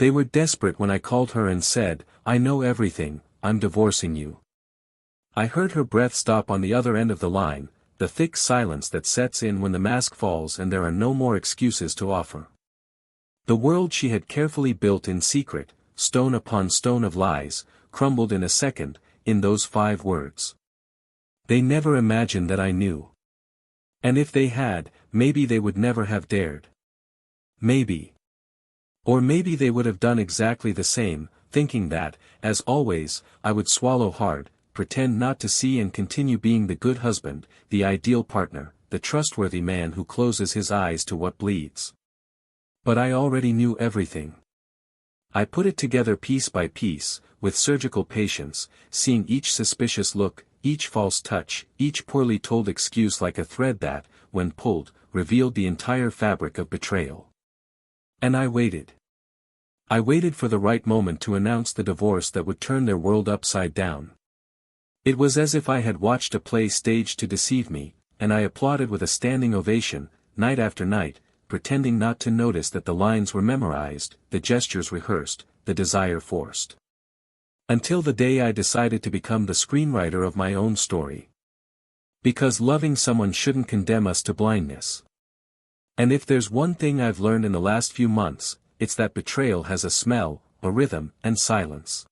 They were desperate when I called her and said, "I know everything, I'm divorcing you." I heard her breath stop on the other end of the line, the thick silence that sets in when the mask falls and there are no more excuses to offer. The world she had carefully built in secret, stone upon stone of lies, crumbled in a second, in those 5 words. They never imagined that I knew. And if they had, maybe they would never have dared. Maybe. Or maybe they would have done exactly the same, thinking that, as always, I would swallow hard, pretend not to see and continue being the good husband, the ideal partner, the trustworthy man who closes his eyes to what bleeds. But I already knew everything. I put it together piece by piece, with surgical patience, seeing each suspicious look, each false touch, each poorly told excuse like a thread that, when pulled, revealed the entire fabric of betrayal. And I waited. I waited for the right moment to announce the divorce that would turn their world upside down. It was as if I had watched a play staged to deceive me, and I applauded with a standing ovation, night after night, pretending not to notice that the lines were memorized, the gestures rehearsed, the desire forced. Until the day I decided to become the screenwriter of my own story. Because loving someone shouldn't condemn us to blindness. And if there's one thing I've learned in the last few months, it's that betrayal has a smell, a rhythm, and silence.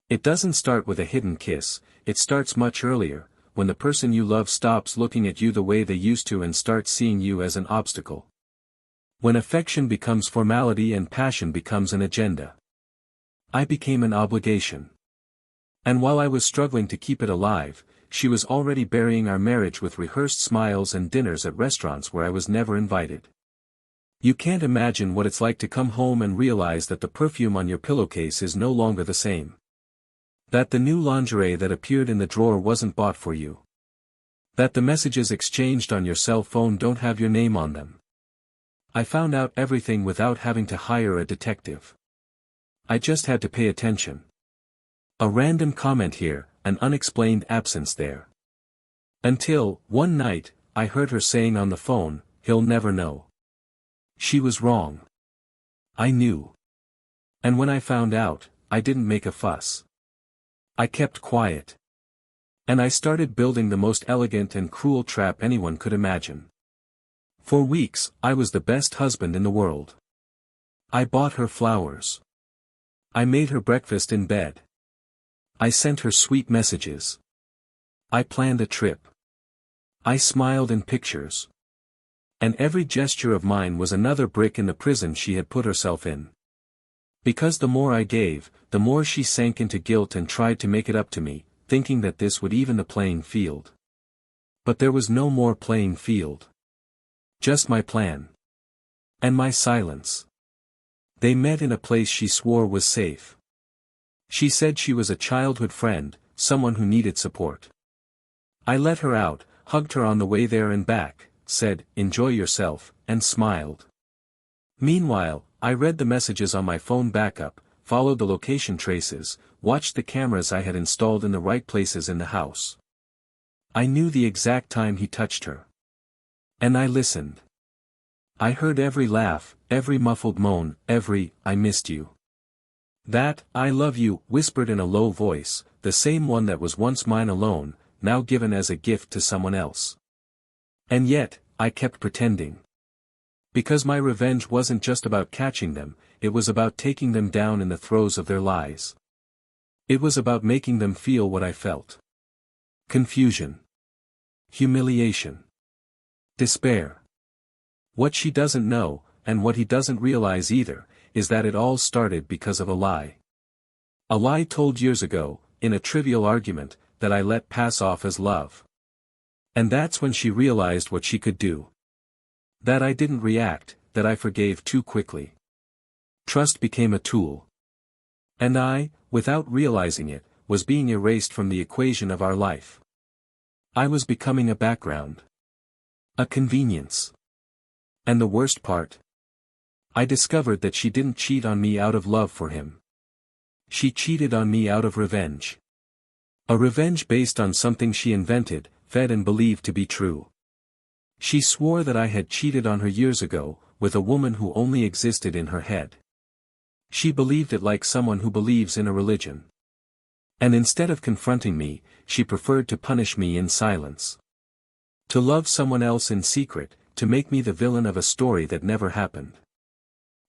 It doesn't start with a hidden kiss, it starts much earlier, when the person you love stops looking at you the way they used to and starts seeing you as an obstacle. When affection becomes formality and passion becomes an agenda. I became an obligation. And while I was struggling to keep it alive, she was already burying our marriage with rehearsed smiles and dinners at restaurants where I was never invited. You can't imagine what it's like to come home and realize that the perfume on your pillowcase is no longer the same. That the new lingerie that appeared in the drawer wasn't bought for you. That the messages exchanged on your cell phone don't have your name on them. I found out everything without having to hire a detective. I just had to pay attention. A random comment here, an unexplained absence there. Until, one night, I heard her saying on the phone, "He'll never know." She was wrong. I knew. And when I found out, I didn't make a fuss. I kept quiet. And I started building the most elegant and cruel trap anyone could imagine. For weeks, I was the best husband in the world. I bought her flowers. I made her breakfast in bed. I sent her sweet messages. I planned a trip. I smiled in pictures. And every gesture of mine was another brick in the prison she had put herself in. Because the more I gave, the more she sank into guilt and tried to make it up to me, thinking that this would even the playing field. But there was no more playing field. Just my plan. And my silence. They met in a place she swore was safe. She said she was a childhood friend, someone who needed support. I let her out, hugged her on the way there and back, said, "Enjoy yourself," and smiled. Meanwhile, I read the messages on my phone backup, followed the location traces, watched the cameras I had installed in the right places in the house. I knew the exact time he touched her. And I listened. I heard every laugh, every muffled moan, every, "I missed you." That, "I love you," whispered in a low voice, the same one that was once mine alone, now given as a gift to someone else. And yet, I kept pretending. Because my revenge wasn't just about catching them, it was about taking them down in the throes of their lies. It was about making them feel what I felt. Confusion. Humiliation. Despair. What she doesn't know, and what he doesn't realize either, is that it all started because of a lie. A lie told years ago, in a trivial argument, that I let pass off as love. And that's when she realized what she could do. That I didn't react, that I forgave too quickly. Trust became a tool. And I, without realizing it, was being erased from the equation of our life. I was becoming a background. A convenience. And the worst part? I discovered that she didn't cheat on me out of love for him. She cheated on me out of revenge. A revenge based on something she invented, fed and believed to be true. She swore that I had cheated on her years ago, with a woman who only existed in her head. She believed it like someone who believes in a religion. And instead of confronting me, she preferred to punish me in silence. To love someone else in secret, to make me the villain of a story that never happened.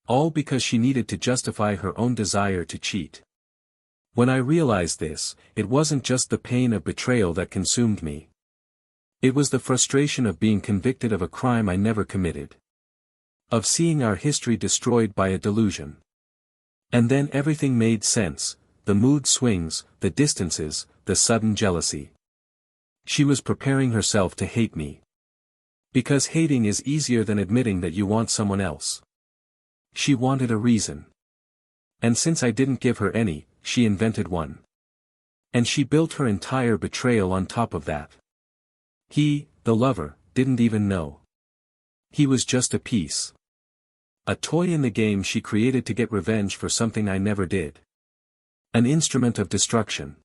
All because she needed to justify her own desire to cheat. When I realized this, it wasn't just the pain of betrayal that consumed me. It was the frustration of being convicted of a crime I never committed. Of seeing our history destroyed by a delusion. And then everything made sense, the mood swings, the distances, the sudden jealousy. She was preparing herself to hate me. Because hating is easier than admitting that you want someone else. She wanted a reason. And since I didn't give her any, she invented one. And she built her entire betrayal on top of that. He, the lover, didn't even know. He was just a piece. A toy in the game she created to get revenge for something I never did. An instrument of destruction.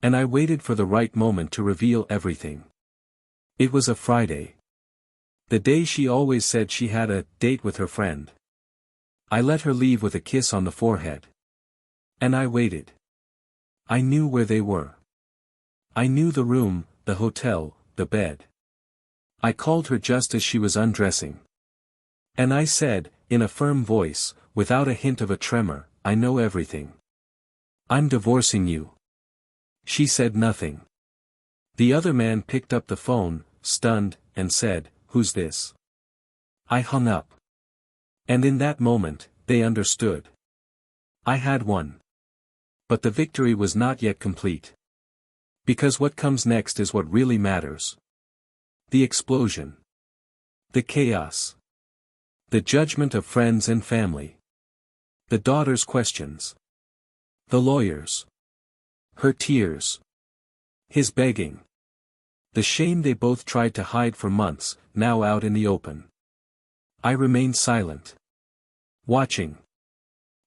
And I waited for the right moment to reveal everything. It was a Friday. The day she always said she had a date with her friend. I let her leave with a kiss on the forehead. And I waited. I knew where they were. I knew the room, the hotel, the bed. I called her just as she was undressing. And I said, in a firm voice, without a hint of a tremor, I know everything. I'm divorcing you. She said nothing. The other man picked up the phone, stunned, and said, "Who's this?" I hung up. And in that moment, they understood. I had won. But the victory was not yet complete. Because what comes next is what really matters. The explosion. The chaos. The judgment of friends and family. The daughter's questions. The lawyers. Her tears. His begging. The shame they both tried to hide for months, now out in the open. I remained silent. Watching.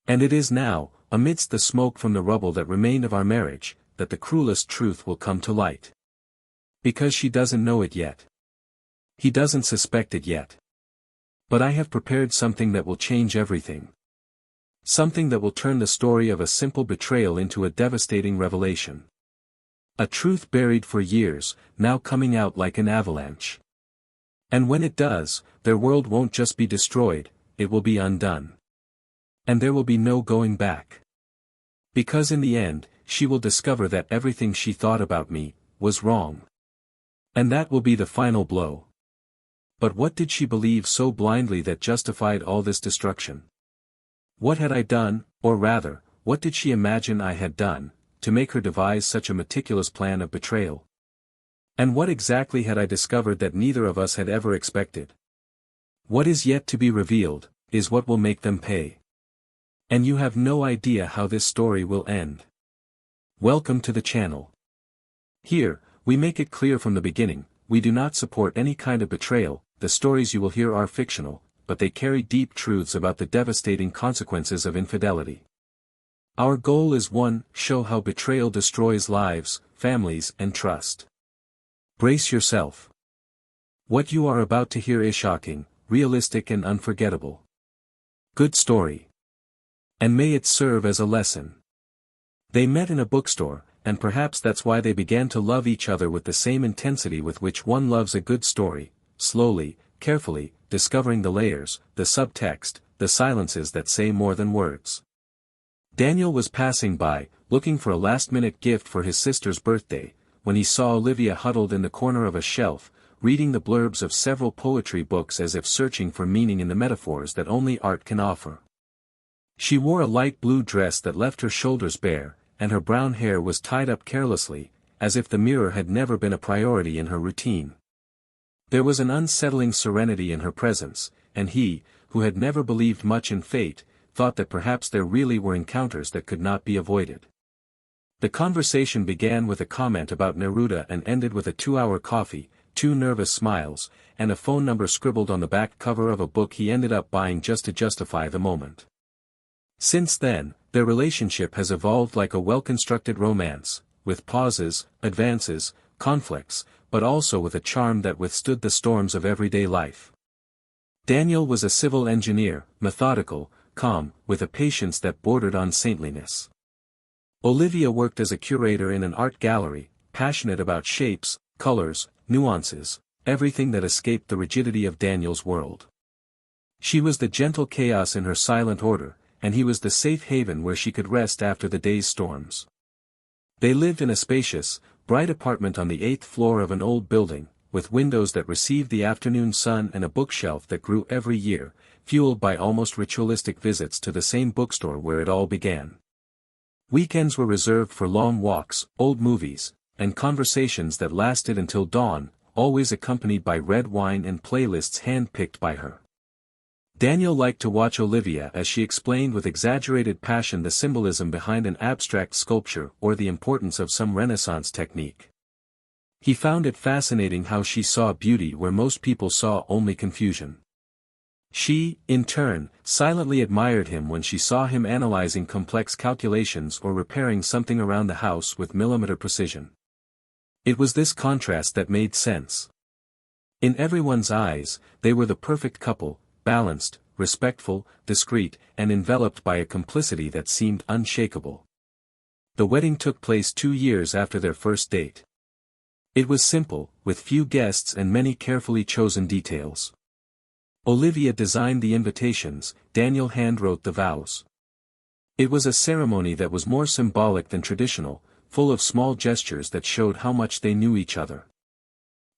And it is now, amidst the smoke from the rubble that remained of our marriage, that the cruelest truth will come to light. Because she doesn't know it yet. He doesn't suspect it yet. But I have prepared something that will change everything. Something that will turn the story of a simple betrayal into a devastating revelation. A truth buried for years, now coming out like an avalanche. And when it does, their world won't just be destroyed, it will be undone. And there will be no going back. Because in the end, she will discover that everything she thought about me was wrong. And that will be the final blow. But what did she believe so blindly that justified all this destruction? What had I done, or rather, what did she imagine I had done, to make her devise such a meticulous plan of betrayal? And what exactly had I discovered that neither of us had ever expected? What is yet to be revealed, is what will make them pay. And you have no idea how this story will end. Welcome to the channel. Here, we make it clear from the beginning, we do not support any kind of betrayal. The stories you will hear are fictional, but they carry deep truths about the devastating consequences of infidelity. Our goal is 1. Show how betrayal destroys lives, families, and trust. Brace yourself. What you are about to hear is shocking, realistic and unforgettable. Good story. And may it serve as a lesson. They met in a bookstore, and perhaps that's why they began to love each other with the same intensity with which one loves a good story, slowly, carefully, discovering the layers, the subtext, the silences that say more than words. Daniel was passing by, looking for a last-minute gift for his sister's birthday, when he saw Olivia huddled in the corner of a shelf, reading the blurbs of several poetry books as if searching for meaning in the metaphors that only art can offer. She wore a light blue dress that left her shoulders bare, and her brown hair was tied up carelessly, as if the mirror had never been a priority in her routine. There was an unsettling serenity in her presence, and he, who had never believed much in fate, thought that perhaps there really were encounters that could not be avoided. The conversation began with a comment about Neruda and ended with a 2-hour coffee, 2 nervous smiles, and a phone number scribbled on the back cover of a book he ended up buying just to justify the moment. Since then, their relationship has evolved like a well-constructed romance, with pauses, advances, conflicts, but also with a charm that withstood the storms of everyday life. Daniel was a civil engineer, methodical, calm, with a patience that bordered on saintliness. Olivia worked as a curator in an art gallery, passionate about shapes, colors, nuances, everything that escaped the rigidity of Daniel's world. She was the gentle chaos in her silent order, and he was the safe haven where she could rest after the day's storms. They lived in a spacious, bright apartment on the 8th floor of an old building, with windows that received the afternoon sun and a bookshelf that grew every year, fueled by almost ritualistic visits to the same bookstore where it all began. Weekends were reserved for long walks, old movies, and conversations that lasted until dawn, always accompanied by red wine and playlists hand-picked by her. Daniel liked to watch Olivia as she explained with exaggerated passion the symbolism behind an abstract sculpture or the importance of some Renaissance technique. He found it fascinating how she saw beauty where most people saw only confusion. She, in turn, silently admired him when she saw him analyzing complex calculations or repairing something around the house with millimeter precision. It was this contrast that made sense. In everyone's eyes, they were the perfect couple, balanced, respectful, discreet, and enveloped by a complicity that seemed unshakable. The wedding took place 2 years after their first date. It was simple, with few guests and many carefully chosen details. Olivia designed the invitations, Daniel handwrote the vows. It was a ceremony that was more symbolic than traditional, full of small gestures that showed how much they knew each other.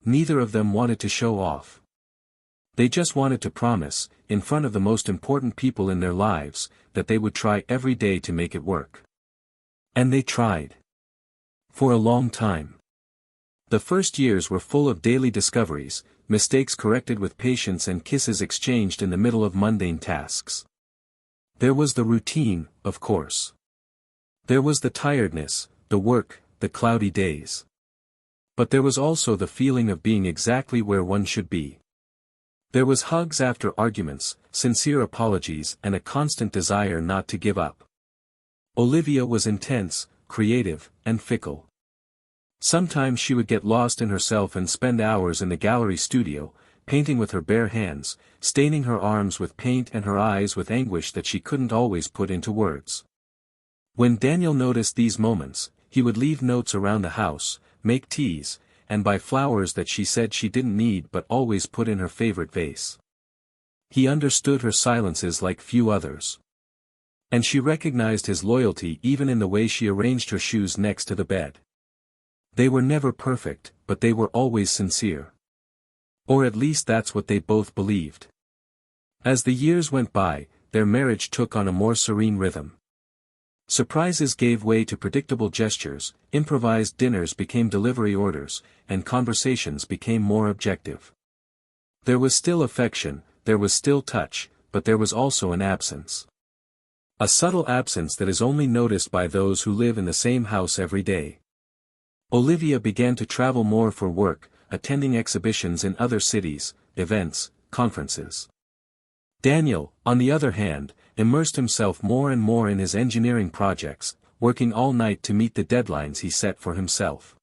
Neither of them wanted to show off. They just wanted to promise, in front of the most important people in their lives, that they would try every day to make it work. And they tried. For a long time. The first years were full of daily discoveries, mistakes corrected with patience and kisses exchanged in the middle of mundane tasks. There was the routine, of course. There was the tiredness, the work, the cloudy days. But there was also the feeling of being exactly where one should be. There was hugs after arguments, sincere apologies and a constant desire not to give up. Olivia was intense, creative, and fickle. Sometimes she would get lost in herself and spend hours in the gallery studio, painting with her bare hands, staining her arms with paint and her eyes with anguish that she couldn't always put into words. When Daniel noticed these moments, he would leave notes around the house, make teas, and buy flowers that she said she didn't need but always put in her favorite vase. He understood her silences like few others. And she recognized his loyalty even in the way she arranged her shoes next to the bed. They were never perfect, but they were always sincere. Or at least that's what they both believed. As the years went by, their marriage took on a more serene rhythm. Surprises gave way to predictable gestures, improvised dinners became delivery orders, and conversations became more objective. There was still affection, there was still touch, but there was also an absence. A subtle absence that is only noticed by those who live in the same house every day. Olivia began to travel more for work, attending exhibitions in other cities, events, conferences. Daniel, on the other hand, immersed himself more and more in his engineering projects, working all night to meet the deadlines he set for himself.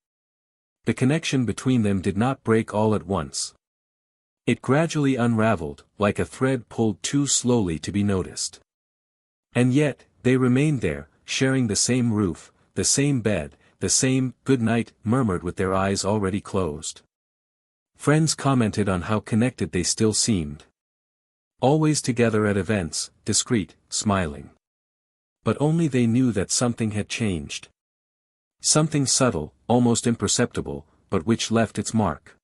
The connection between them did not break all at once. It gradually unraveled, like a thread pulled too slowly to be noticed. And yet, they remained there, sharing the same roof, the same bed, the same "good night" murmured with their eyes already closed. Friends commented on how connected they still seemed. Always together at events, discreet, smiling. But only they knew that something had changed. Something subtle, almost imperceptible, but which left its mark.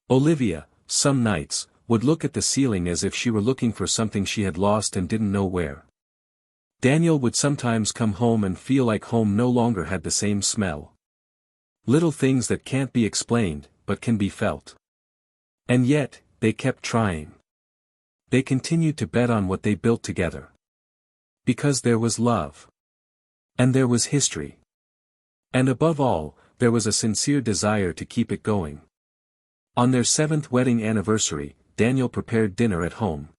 Olivia, some nights, would look at the ceiling as if she were looking for something she had lost and didn't know where. Daniel would sometimes come home and feel like home no longer had the same smell. Little things that can't be explained, but can be felt. And yet, they kept trying. They continued to bet on what they built together. Because there was love. And there was history. And above all, there was a sincere desire to keep it going. On their 7th wedding anniversary, Daniel prepared dinner at home.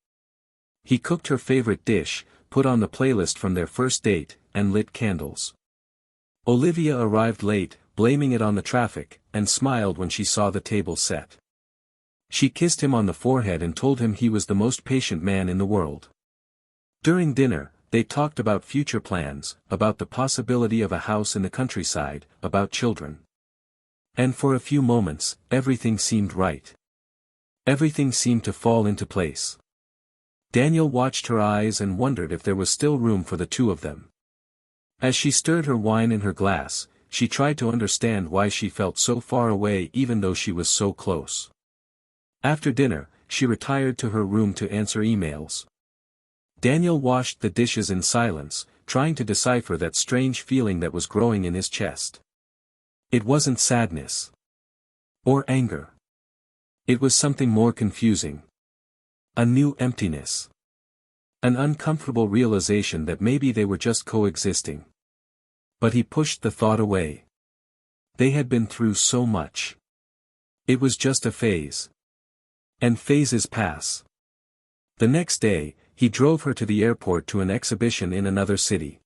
He cooked her favorite dish, put on the playlist from their first date, and lit candles. Olivia arrived late, blaming it on the traffic, and smiled when she saw the table set. She kissed him on the forehead and told him he was the most patient man in the world. During dinner, they talked about future plans, about the possibility of a house in the countryside, about children. And for a few moments, everything seemed right. Everything seemed to fall into place. Daniel watched her eyes and wondered if there was still room for the two of them. As she stirred her wine in her glass, she tried to understand why she felt so far away even though she was so close. After dinner, she retired to her room to answer emails. Daniel washed the dishes in silence, trying to decipher that strange feeling that was growing in his chest. It wasn't sadness. Or anger. It was something more confusing. A new emptiness. An uncomfortable realization that maybe they were just coexisting. But he pushed the thought away. They had been through so much. It was just a phase. And phases pass. The next day, he drove her to the airport to an exhibition in another city.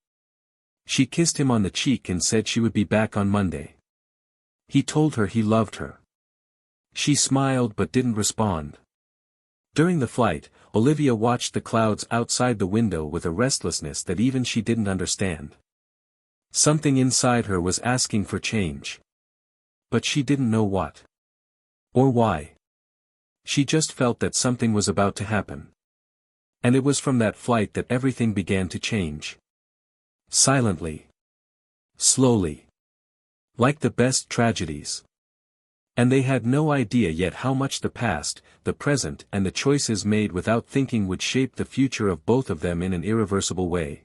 She kissed him on the cheek and said she would be back on Monday. He told her he loved her. She smiled but didn't respond. During the flight, Olivia watched the clouds outside the window with a restlessness that even she didn't understand. Something inside her was asking for change. But she didn't know what. Or why. She just felt that something was about to happen. And it was from that flight that everything began to change. Silently. Slowly. Like the best tragedies. And they had no idea yet how much the past, the present and the choices made without thinking would shape the future of both of them in an irreversible way.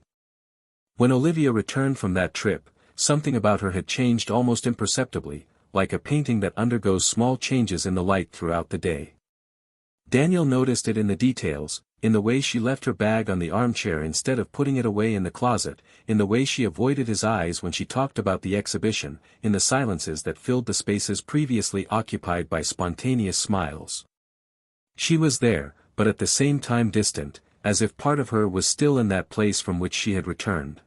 When Olivia returned from that trip, something about her had changed almost imperceptibly, like a painting that undergoes small changes in the light throughout the day. Daniel noticed it in the details, in the way she left her bag on the armchair instead of putting it away in the closet, in the way she avoided his eyes when she talked about the exhibition, in the silences that filled the spaces previously occupied by spontaneous smiles. She was there, but at the same time distant, as if part of her was still in that place from which she had returned.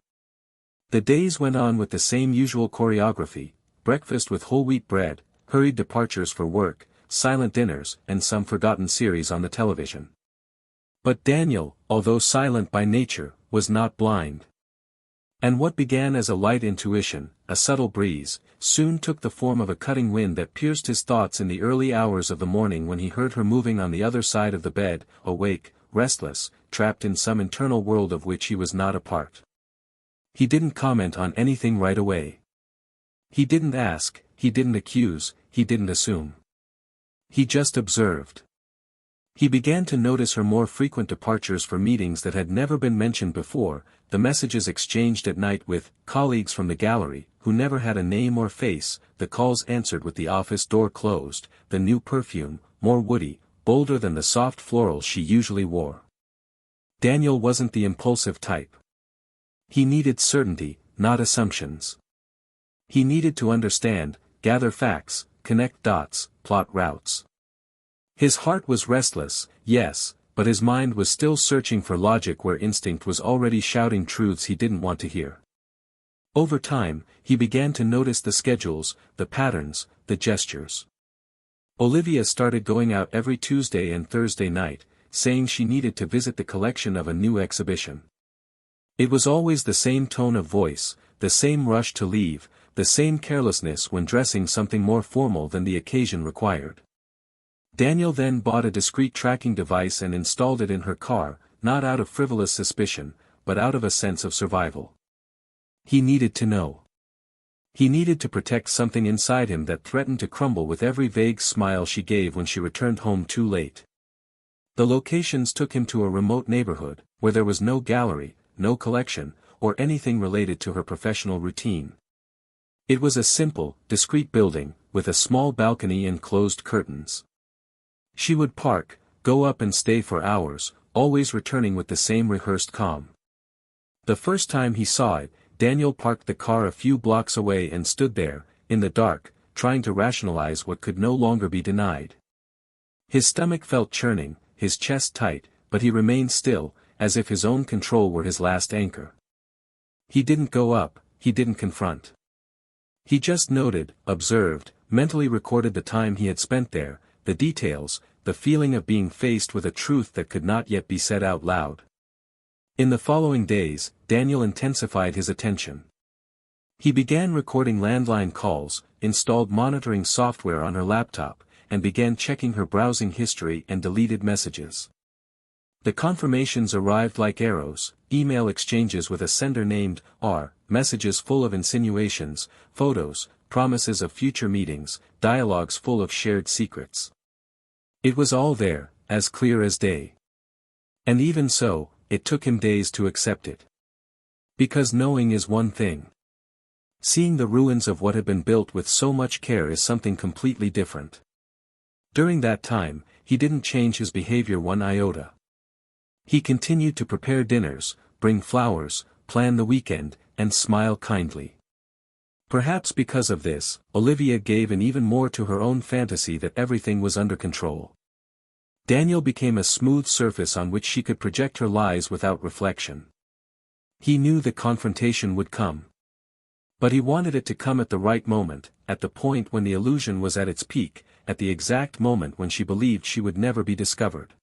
The days went on with the same usual choreography: breakfast with whole wheat bread, hurried departures for work, silent dinners, and some forgotten series on the television. But Daniel, although silent by nature, was not blind. And what began as a light intuition, a subtle breeze, soon took the form of a cutting wind that pierced his thoughts in the early hours of the morning when he heard her moving on the other side of the bed, awake, restless, trapped in some internal world of which he was not a part. He didn't comment on anything right away. He didn't ask, he didn't accuse, he didn't assume. He just observed. He began to notice her more frequent departures for meetings that had never been mentioned before, the messages exchanged at night with colleagues from the gallery, who never had a name or face, the calls answered with the office door closed, the new perfume, more woody, bolder than the soft florals she usually wore. Daniel wasn't the impulsive type. He needed certainty, not assumptions. He needed to understand, gather facts, connect dots, plot routes. His heart was restless, yes, but his mind was still searching for logic where instinct was already shouting truths he didn't want to hear. Over time, he began to notice the schedules, the patterns, the gestures. Olivia started going out every Tuesday and Thursday night, saying she needed to visit the collection of a new exhibition. It was always the same tone of voice, the same rush to leave, the same carelessness when dressing something more formal than the occasion required. Daniel then bought a discreet tracking device and installed it in her car, not out of frivolous suspicion, but out of a sense of survival. He needed to know. He needed to protect something inside him that threatened to crumble with every vague smile she gave when she returned home too late. The locations took him to a remote neighborhood, where there was no gallery, no collection, or anything related to her professional routine. It was a simple, discreet building, with a small balcony and closed curtains. She would park, go up and stay for hours, always returning with the same rehearsed calm. The first time he saw it, Daniel parked the car a few blocks away and stood there, in the dark, trying to rationalize what could no longer be denied. His stomach felt churning, his chest tight, but he remained still, as if his own control were his last anchor. He didn't go up, he didn't confront. He just noted, observed, mentally recorded the time he had spent there, the details, the feeling of being faced with a truth that could not yet be said out loud. In the following days, Daniel intensified his attention. He began recording landline calls, installed monitoring software on her laptop, and began checking her browsing history and deleted messages. The confirmations arrived like arrows: email exchanges with a sender named R, messages full of insinuations, photos, promises of future meetings, dialogues full of shared secrets. It was all there, as clear as day. And even so, it took him days to accept it. Because knowing is one thing. Seeing the ruins of what had been built with so much care is something completely different. During that time, he didn't change his behavior one iota. He continued to prepare dinners, bring flowers, plan the weekend, and smile kindly. Perhaps because of this, Olivia gave in even more to her own fantasy that everything was under control. Daniel became a smooth surface on which she could project her lies without reflection. He knew the confrontation would come. But he wanted it to come at the right moment, at the point when the illusion was at its peak, at the exact moment when she believed she would never be discovered.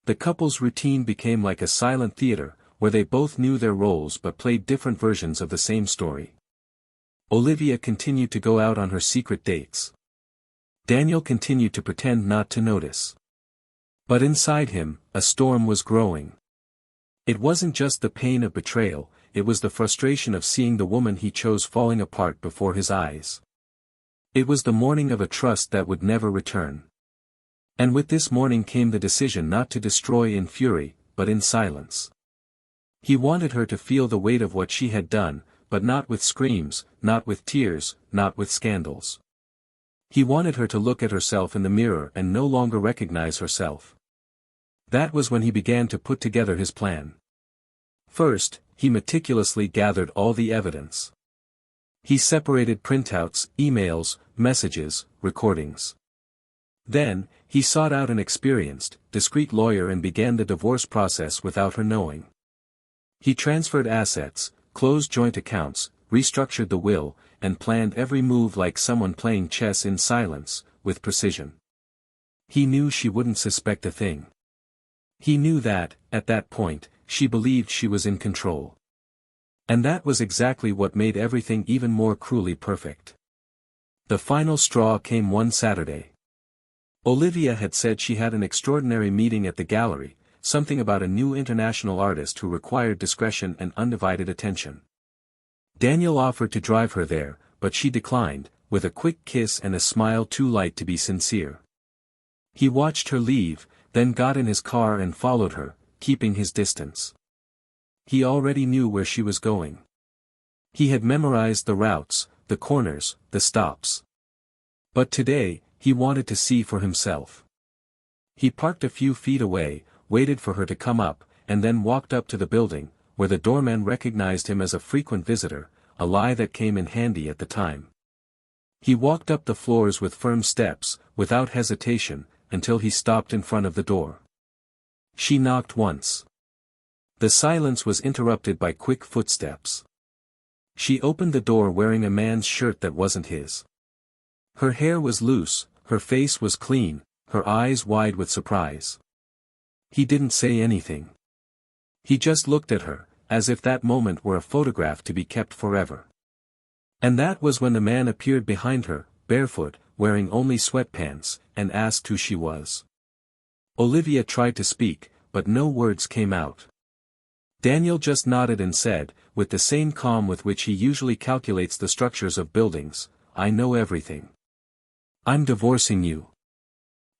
The couple's routine became like a silent theater, where they both knew their roles but played different versions of the same story. Olivia continued to go out on her secret dates. Daniel continued to pretend not to notice. But inside him, a storm was growing. It wasn't just the pain of betrayal, it was the frustration of seeing the woman he chose falling apart before his eyes. It was the mourning of a trust that would never return. And with this mourning came the decision not to destroy in fury, but in silence. He wanted her to feel the weight of what she had done, but not with screams, not with tears, not with scandals. He wanted her to look at herself in the mirror and no longer recognize herself. That was when he began to put together his plan. First, he meticulously gathered all the evidence. He separated printouts, emails, messages, recordings. Then, he sought out an experienced, discreet lawyer and began the divorce process without her knowing. He transferred assets, closed joint accounts, restructured the will, and planned every move like someone playing chess in silence, with precision. He knew she wouldn't suspect a thing. He knew that, at that point, she believed she was in control. And that was exactly what made everything even more cruelly perfect. The final straw came one Saturday. Olivia had said she had an extraordinary meeting at the gallery, something about a new international artist who required discretion and undivided attention. Daniel offered to drive her there, but she declined, with a quick kiss and a smile too light to be sincere. He watched her leave, then got in his car and followed her, keeping his distance. He already knew where she was going. He had memorized the routes, the corners, the stops. But today, he wanted to see for himself. He parked a few feet away, waited for her to come up, and then walked up to the building, where the doorman recognized him as a frequent visitor, a lie that came in handy at the time. He walked up the floors with firm steps, without hesitation, until he stopped in front of the door. She knocked once. The silence was interrupted by quick footsteps. She opened the door wearing a man's shirt that wasn't his. Her hair was loose, her face was clean, her eyes wide with surprise. He didn't say anything. He just looked at her, as if that moment were a photograph to be kept forever. And that was when the man appeared behind her, barefoot, wearing only sweatpants, and asked who she was. Olivia tried to speak, but no words came out. Daniel just nodded and said, with the same calm with which he usually calculates the structures of buildings, "I know everything. I'm divorcing you."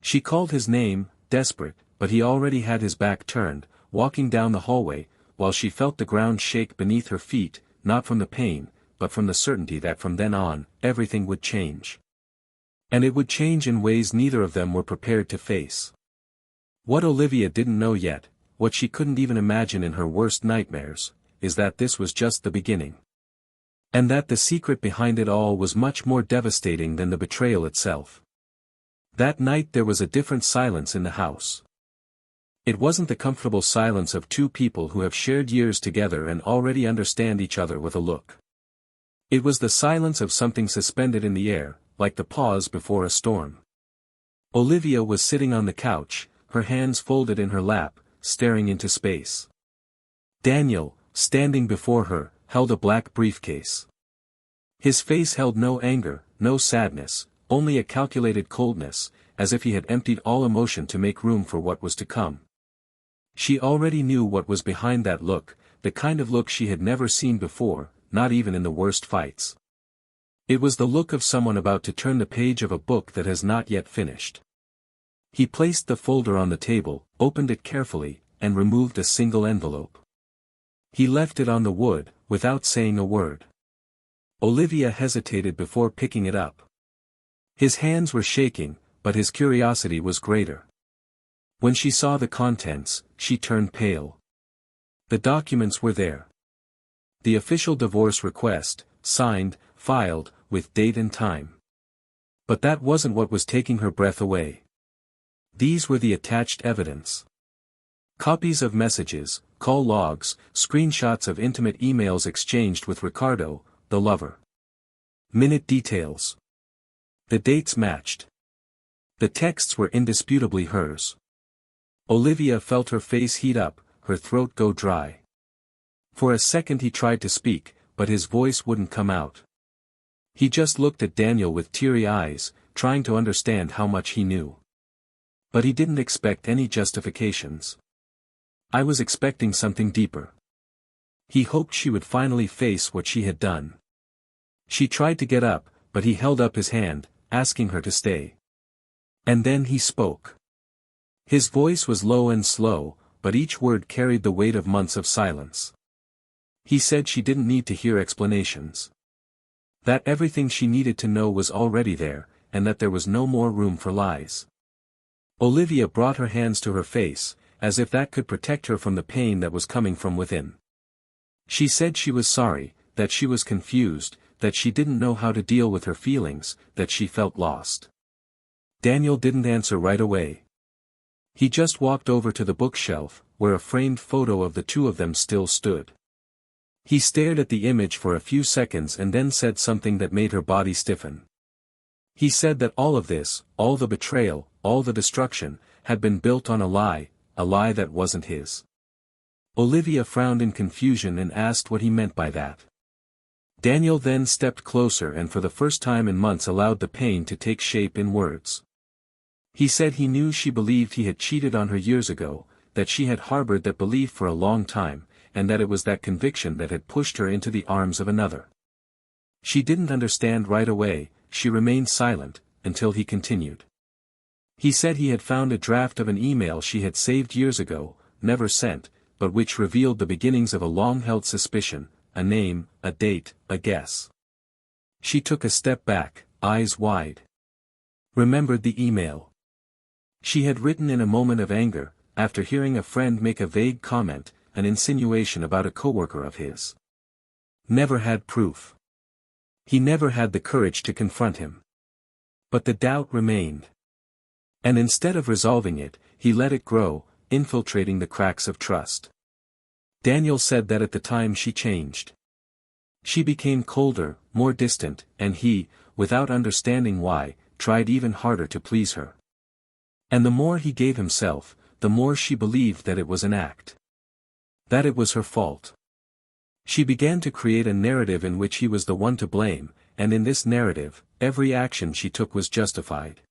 She called his name, desperate, but he already had his back turned, walking down the hallway, while she felt the ground shake beneath her feet, not from the pain, but from the certainty that from then on, everything would change. And it would change in ways neither of them were prepared to face. What Olivia didn't know yet, what she couldn't even imagine in her worst nightmares, is that this was just the beginning. And that the secret behind it all was much more devastating than the betrayal itself. That night there was a different silence in the house. It wasn't the comfortable silence of two people who have shared years together and already understand each other with a look. It was the silence of something suspended in the air, like the pause before a storm. Olivia was sitting on the couch, her hands folded in her lap, staring into space. Daniel, standing before her, held a black briefcase. His face held no anger, no sadness, only a calculated coldness, as if he had emptied all emotion to make room for what was to come. She already knew what was behind that look, the kind of look she had never seen before, not even in the worst fights. It was the look of someone about to turn the page of a book that has not yet finished. He placed the folder on the table, opened it carefully, and removed a single envelope. He left it on the wood, without saying a word. Olivia hesitated before picking it up. His hands were shaking, but his curiosity was greater. When she saw the contents, she turned pale. The documents were there. The official divorce request, signed, filed, with date and time. But that wasn't what was taking her breath away. These were the attached evidence. Copies of messages, call logs, screenshots of intimate emails exchanged with Ricardo, the lover. Minute details. The dates matched. The texts were indisputably hers. Olivia felt her face heat up, her throat go dry. For a second he tried to speak, but his voice wouldn't come out. He just looked at Daniel with teary eyes, trying to understand how much he knew. But he didn't expect any justifications. I was expecting something deeper. He hoped she would finally face what she had done. She tried to get up, but he held up his hand, asking her to stay. And then he spoke. His voice was low and slow, but each word carried the weight of months of silence. He said she didn't need to hear explanations. That everything she needed to know was already there, and that there was no more room for lies. Olivia brought her hands to her face, as if that could protect her from the pain that was coming from within. She said she was sorry, that she was confused, that she didn't know how to deal with her feelings, that she felt lost. Daniel didn't answer right away. He just walked over to the bookshelf, where a framed photo of the two of them still stood. He stared at the image for a few seconds and then said something that made her body stiffen. He said that all of this, all the betrayal, all the destruction, had been built on a lie that wasn't his. Olivia frowned in confusion and asked what he meant by that. Daniel then stepped closer and for the first time in months allowed the pain to take shape in words. He said he knew she believed he had cheated on her years ago, that she had harbored that belief for a long time, and that it was that conviction that had pushed her into the arms of another. She didn't understand right away, she remained silent, until he continued. He said he had found a draft of an email she had saved years ago, never sent, but which revealed the beginnings of a long-held suspicion, a name, a date, a guess. She took a step back, eyes wide. Remembered the email. She had written in a moment of anger, after hearing a friend make a vague comment, an insinuation about a coworker of his. Never had proof. He never had the courage to confront him. But the doubt remained. And instead of resolving it, he let it grow, infiltrating the cracks of trust. Daniel said that at the time she changed. She became colder, more distant, and he, without understanding why, tried even harder to please her. And the more he gave himself, the more she believed that it was an act. That it was her fault. She began to create a narrative in which he was the one to blame, and in this narrative, every action she took was justified.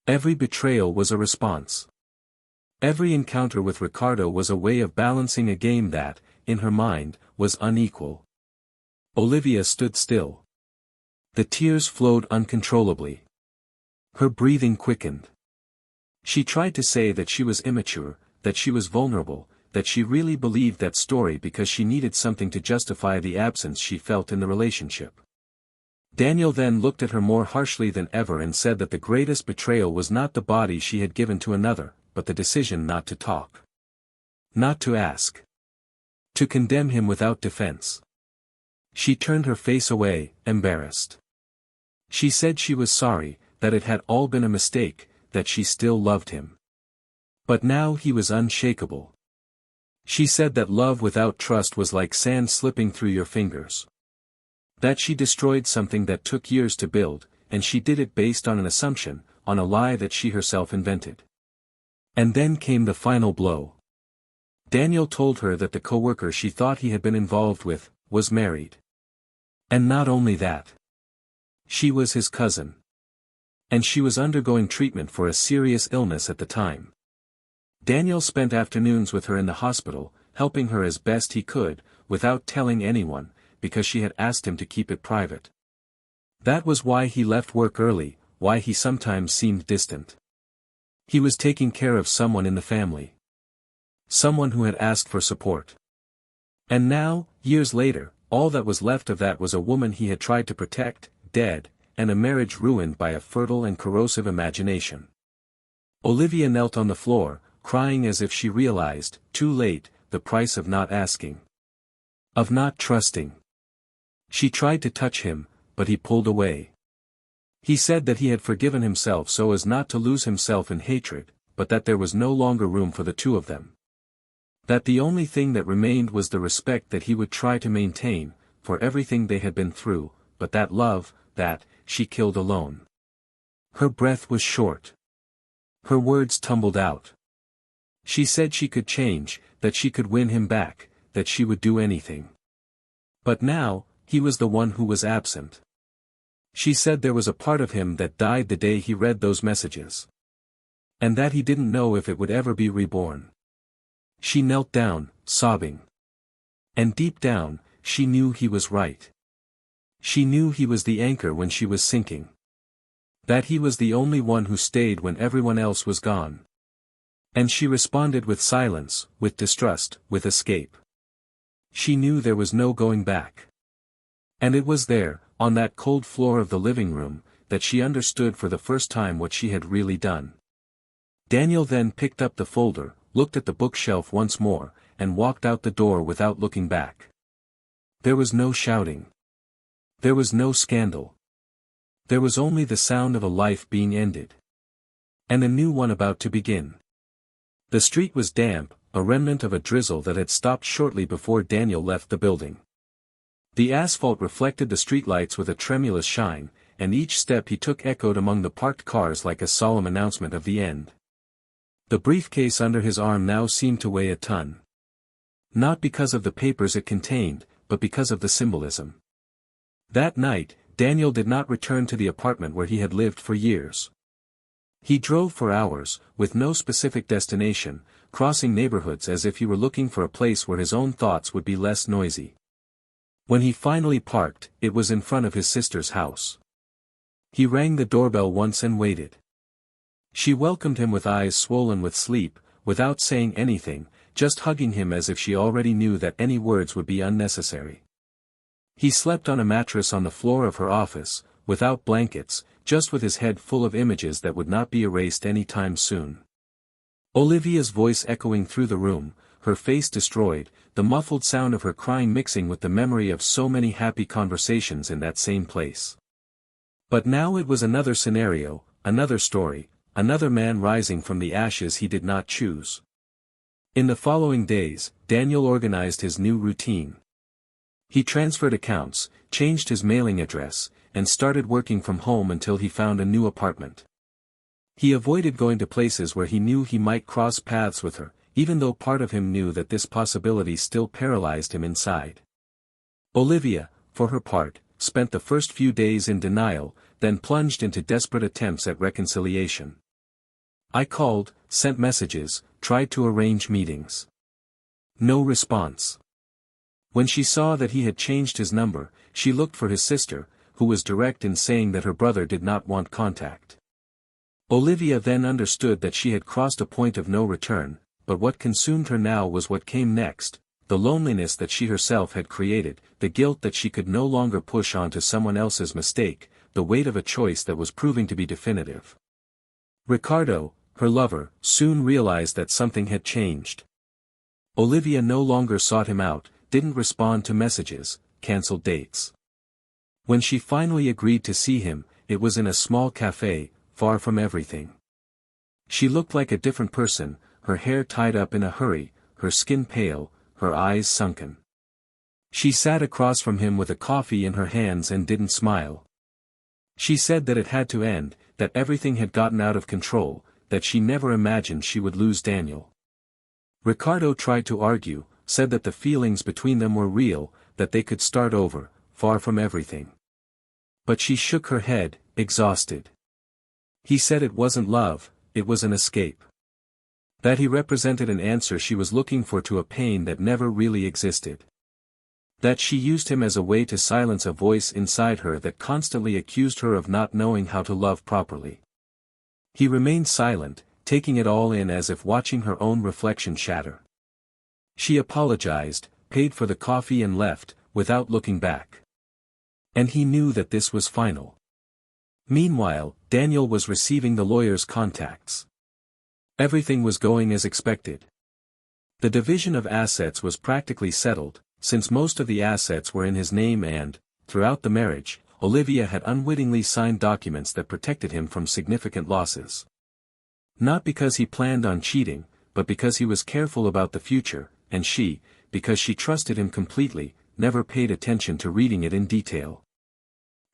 Every betrayal was a response. Every encounter with Ricardo was a way of balancing a game that, in her mind, was unequal. Olivia stood still. The tears flowed uncontrollably. Her breathing quickened. She tried to say that she was immature, that she was vulnerable, that she really believed that story because she needed something to justify the absence she felt in the relationship. Daniel then looked at her more harshly than ever and said that the greatest betrayal was not the body she had given to another, but the decision not to talk. Not to ask. To condemn him without defense. She turned her face away, embarrassed. She said she was sorry, that it had all been a mistake, that she still loved him. But now he was unshakable. She said that love without trust was like sand slipping through your fingers. That she destroyed something that took years to build, and she did it based on an assumption, on a lie that she herself invented. And then came the final blow. Daniel told her that the coworker she thought he had been involved with, was married. And not only that. She was his cousin. And she was undergoing treatment for a serious illness at the time. Daniel spent afternoons with her in the hospital, helping her as best he could, without telling anyone, because she had asked him to keep it private. That was why he left work early, why he sometimes seemed distant. He was taking care of someone in the family. Someone who had asked for support. And now, years later, all that was left of that was a woman he had tried to protect, dead, and a marriage ruined by a fertile and corrosive imagination. Olivia knelt on the floor, crying as if she realized, too late, the price of not asking. Of not trusting. She tried to touch him, but he pulled away. He said that he had forgiven himself so as not to lose himself in hatred, but that there was no longer room for the two of them. That the only thing that remained was the respect that he would try to maintain, for everything they had been through, but that love, that, she killed alone. Her breath was short. Her words tumbled out. She said she could change, that she could win him back, that she would do anything. But now, he was the one who was absent. She said there was a part of him that died the day he read those messages. And that he didn't know if it would ever be reborn. She knelt down, sobbing. And deep down, she knew he was right. She knew he was the anchor when she was sinking. That he was the only one who stayed when everyone else was gone. And she responded with silence, with distrust, with escape. She knew there was no going back. And it was there, on that cold floor of the living room, that she understood for the first time what she had really done. Daniel then picked up the folder, looked at the bookshelf once more, and walked out the door without looking back. There was no shouting. There was no scandal. There was only the sound of a life being ended. And a new one about to begin. The street was damp, a remnant of a drizzle that had stopped shortly before Daniel left the building. The asphalt reflected the streetlights with a tremulous shine, and each step he took echoed among the parked cars like a solemn announcement of the end. The briefcase under his arm now seemed to weigh a ton. Not because of the papers it contained, but because of the symbolism. That night, Daniel did not return to the apartment where he had lived for years. He drove for hours, with no specific destination, crossing neighborhoods as if he were looking for a place where his own thoughts would be less noisy. When he finally parked, it was in front of his sister's house. He rang the doorbell once and waited. She welcomed him with eyes swollen with sleep, without saying anything, just hugging him as if she already knew that any words would be unnecessary. He slept on a mattress on the floor of her office, without blankets, just with his head full of images that would not be erased any time soon. Olivia's voice echoing through the room, her face destroyed, the muffled sound of her crying mixing with the memory of so many happy conversations in that same place. But now it was another scenario, another story, another man rising from the ashes he did not choose. In the following days, Daniel organized his new routine. He transferred accounts, changed his mailing address, and started working from home until he found a new apartment. He avoided going to places where he knew he might cross paths with her, even though part of him knew that this possibility still paralyzed him inside. Olivia, for her part, spent the first few days in denial, then plunged into desperate attempts at reconciliation. I called, sent messages, tried to arrange meetings. No response. When she saw that he had changed his number, she looked for his sister, who was direct in saying that her brother did not want contact. Olivia then understood that she had crossed a point of no return, but what consumed her now was what came next, the loneliness that she herself had created, the guilt that she could no longer push onto someone else's mistake, the weight of a choice that was proving to be definitive. Ricardo, her lover, soon realized that something had changed. Olivia no longer sought him out, didn't respond to messages, cancelled dates. When she finally agreed to see him, it was in a small cafe, far from everything. She looked like a different person, her hair tied up in a hurry, her skin pale, her eyes sunken. She sat across from him with a coffee in her hands and didn't smile. She said that it had to end, that everything had gotten out of control, that she never imagined she would lose Daniel. Ricardo tried to argue, said that the feelings between them were real, that they could start over, far from everything. But she shook her head, exhausted. He said it wasn't love, it was an escape. That he represented an answer she was looking for to a pain that never really existed. That she used him as a way to silence a voice inside her that constantly accused her of not knowing how to love properly. He remained silent, taking it all in as if watching her own reflection shatter. She apologized, paid for the coffee and left, without looking back. And he knew that this was final. Meanwhile, Daniel was receiving the lawyer's contacts. Everything was going as expected. The division of assets was practically settled, since most of the assets were in his name and, throughout the marriage, Olivia had unwittingly signed documents that protected him from significant losses. Not because he planned on cheating, but because he was careful about the future, and she, because she trusted him completely, never paid attention to reading it in detail.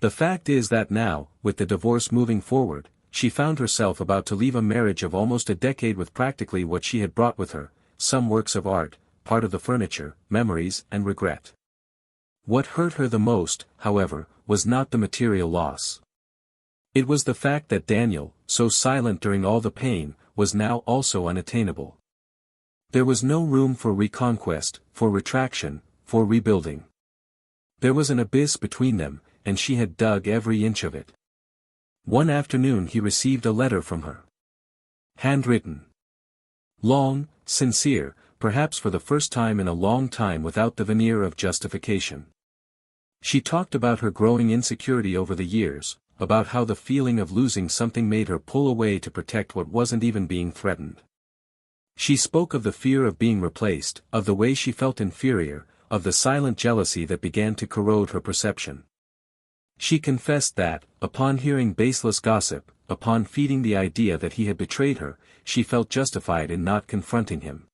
The fact is that now, with the divorce moving forward, she found herself about to leave a marriage of almost a decade with practically what she had brought with her, some works of art, part of the furniture, memories, and regret. What hurt her the most, however, was not the material loss. It was the fact that Daniel, so silent during all the pain, was now also unattainable. There was no room for reconquest, for retraction, for rebuilding. There was an abyss between them, and she had dug every inch of it. One afternoon he received a letter from her. Handwritten. Long, sincere, perhaps for the first time in a long time without the veneer of justification. She talked about her growing insecurity over the years, about how the feeling of losing something made her pull away to protect what wasn't even being threatened. She spoke of the fear of being replaced, of the way she felt inferior, of the silent jealousy that began to corrode her perception. She confessed that, upon hearing baseless gossip, upon feeding the idea that he had betrayed her, she felt justified in not confronting him.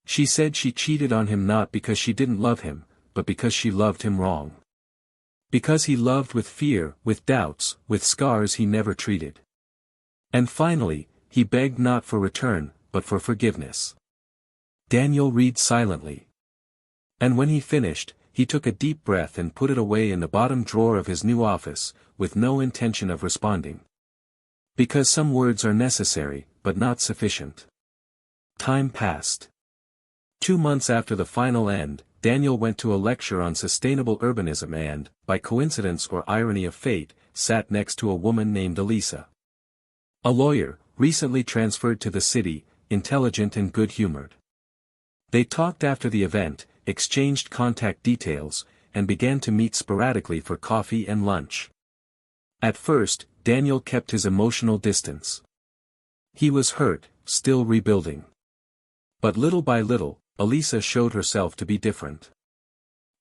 She said she cheated on him not because she didn't love him, but because she loved him wrong. Because he loved with fear, with doubts, with scars he never treated. And finally, he begged not for return, but for forgiveness. Daniel read silently. And when he finished, he took a deep breath and put it away in the bottom drawer of his new office, with no intention of responding. Because some words are necessary, but not sufficient. Time passed. 2 months after the final end, Daniel went to a lecture on sustainable urbanism and, by coincidence or irony of fate, sat next to a woman named Elisa. A lawyer, recently transferred to the city, intelligent and good-humored. They talked after the event, exchanged contact details, and began to meet sporadically for coffee and lunch. At first, Daniel kept his emotional distance. He was hurt, still rebuilding. But little by little, Elisa showed herself to be different.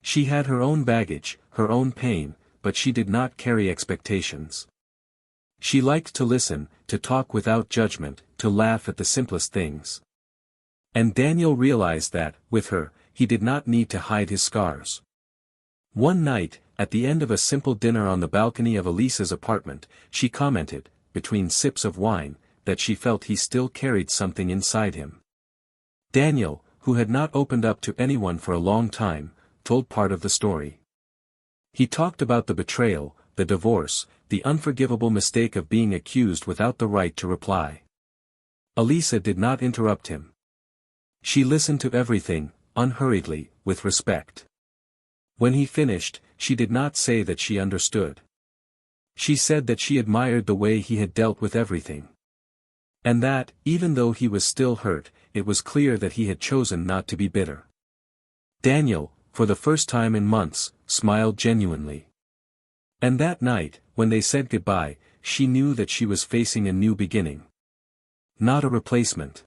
She had her own baggage, her own pain, but she did not carry expectations. She liked to listen, to talk without judgment, to laugh at the simplest things. And Daniel realized that, with her, he did not need to hide his scars. One night, at the end of a simple dinner on the balcony of Elisa's apartment, she commented, between sips of wine, that she felt he still carried something inside him. Daniel, who had not opened up to anyone for a long time, told part of the story. He talked about the betrayal, the divorce, the unforgivable mistake of being accused without the right to reply. Elisa did not interrupt him. She listened to everything, unhurriedly, with respect. When he finished, she did not say that she understood. She said that she admired the way he had dealt with everything. And that, even though he was still hurt, it was clear that he had chosen not to be bitter. Daniel, for the first time in months, smiled genuinely. And that night, when they said goodbye, she knew that she was facing a new beginning. Not a replacement.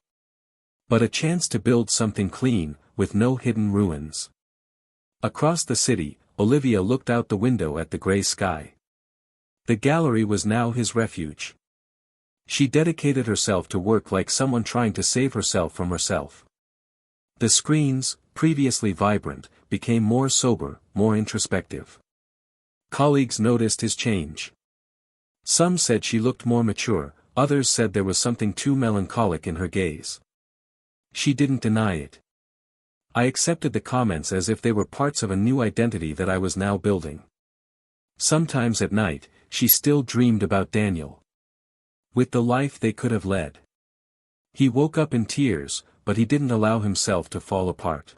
But a chance to build something clean, with no hidden ruins. Across the city, Olivia looked out the window at the gray sky. The gallery was now his refuge. She dedicated herself to work like someone trying to save herself from herself. The screens, previously vibrant, became more sober, more introspective. Colleagues noticed his change. Some said she looked more mature, others said there was something too melancholic in her gaze. She didn't deny it. I accepted the comments as if they were parts of a new identity that I was now building. Sometimes at night, she still dreamed about Daniel. With the life they could have led. He woke up in tears, but he didn't allow himself to fall apart.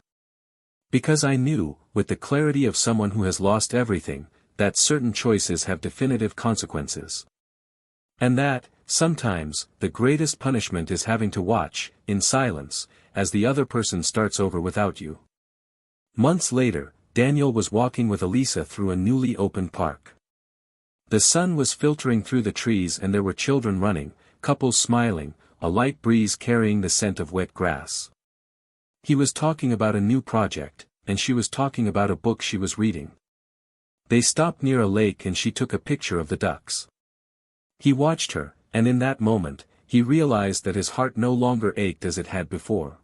Because I knew, with the clarity of someone who has lost everything, that certain choices have definitive consequences. And that, sometimes, the greatest punishment is having to watch, in silence, as the other person starts over without you. Months later, Daniel was walking with Elisa through a newly opened park. The sun was filtering through the trees and there were children running, couples smiling, a light breeze carrying the scent of wet grass. He was talking about a new project, and she was talking about a book she was reading. They stopped near a lake and she took a picture of the ducks. He watched her, and in that moment, he realized that his heart no longer ached as it had before.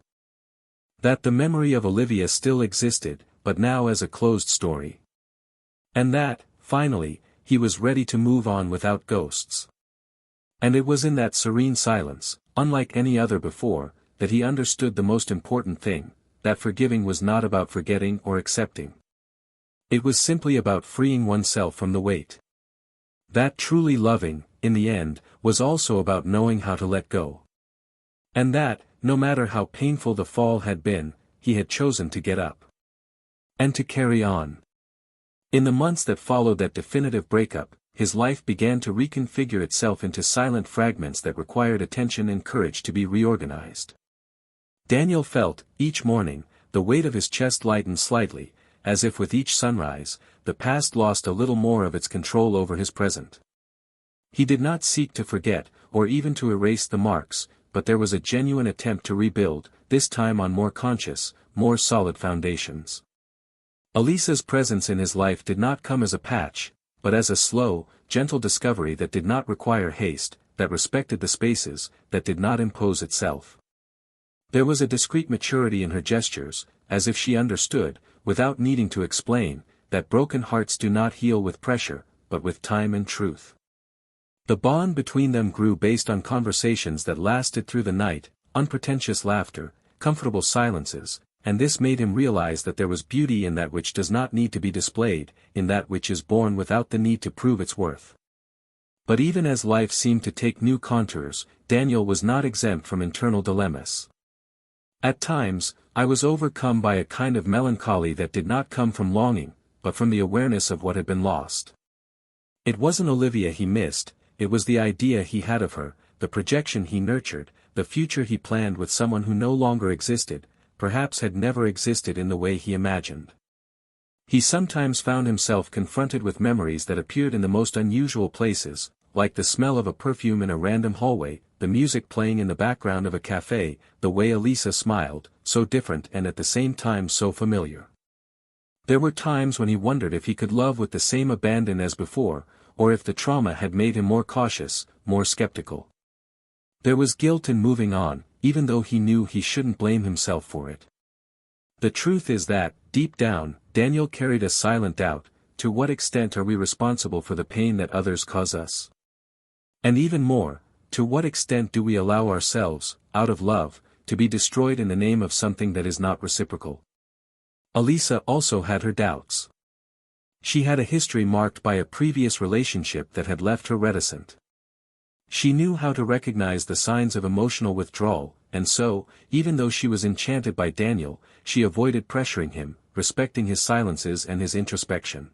That the memory of Olivia still existed, but now as a closed story. And that, finally, he was ready to move on without ghosts. And it was in that serene silence, unlike any other before, that he understood the most important thing, that forgiving was not about forgetting or accepting. It was simply about freeing oneself from the weight. That truly loving, in the end, was also about knowing how to let go. And that, no matter how painful the fall had been, he had chosen to get up. And to carry on. In the months that followed that definitive breakup, his life began to reconfigure itself into silent fragments that required attention and courage to be reorganized. Daniel felt, each morning, the weight of his chest lighten slightly, as if with each sunrise, the past lost a little more of its control over his present. He did not seek to forget, or even to erase the marks, but there was a genuine attempt to rebuild, this time on more conscious, more solid foundations. Elisa's presence in his life did not come as a patch, but as a slow, gentle discovery that did not require haste, that respected the spaces, that did not impose itself. There was a discreet maturity in her gestures, as if she understood, without needing to explain, that broken hearts do not heal with pressure, but with time and truth. The bond between them grew based on conversations that lasted through the night, unpretentious laughter, comfortable silences, and this made him realize that there was beauty in that which does not need to be displayed, in that which is born without the need to prove its worth. But even as life seemed to take new contours, Daniel was not exempt from internal dilemmas. At times, I was overcome by a kind of melancholy that did not come from longing, but from the awareness of what had been lost. It wasn't Olivia he missed, it was the idea he had of her, the projection he nurtured, the future he planned with someone who no longer existed, perhaps had never existed in the way he imagined. He sometimes found himself confronted with memories that appeared in the most unusual places, like the smell of a perfume in a random hallway, the music playing in the background of a cafe, the way Elisa smiled, so different and at the same time so familiar. There were times when he wondered if he could love with the same abandon as before, or if the trauma had made him more cautious, more skeptical. There was guilt in moving on, even though he knew he shouldn't blame himself for it. The truth is that, deep down, Daniel carried a silent doubt: to what extent are we responsible for the pain that others cause us? And even more, to what extent do we allow ourselves, out of love, to be destroyed in the name of something that is not reciprocal? Elisa also had her doubts. She had a history marked by a previous relationship that had left her reticent. She knew how to recognize the signs of emotional withdrawal, and so, even though she was enchanted by Daniel, she avoided pressuring him, respecting his silences and his introspection.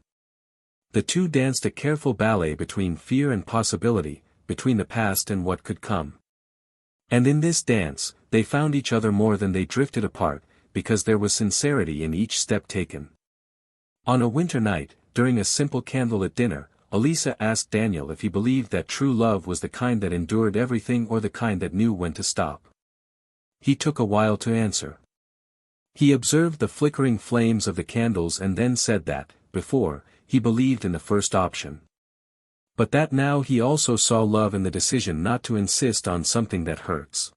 The two danced a careful ballet between fear and possibility, between the past and what could come. And in this dance, they found each other more than they drifted apart, because there was sincerity in each step taken. On a winter night, during a simple candlelit dinner, Elisa asked Daniel if he believed that true love was the kind that endured everything or the kind that knew when to stop. He took a while to answer. He observed the flickering flames of the candles and then said that, before, he believed in the first option. But that now he also saw love in the decision not to insist on something that hurts.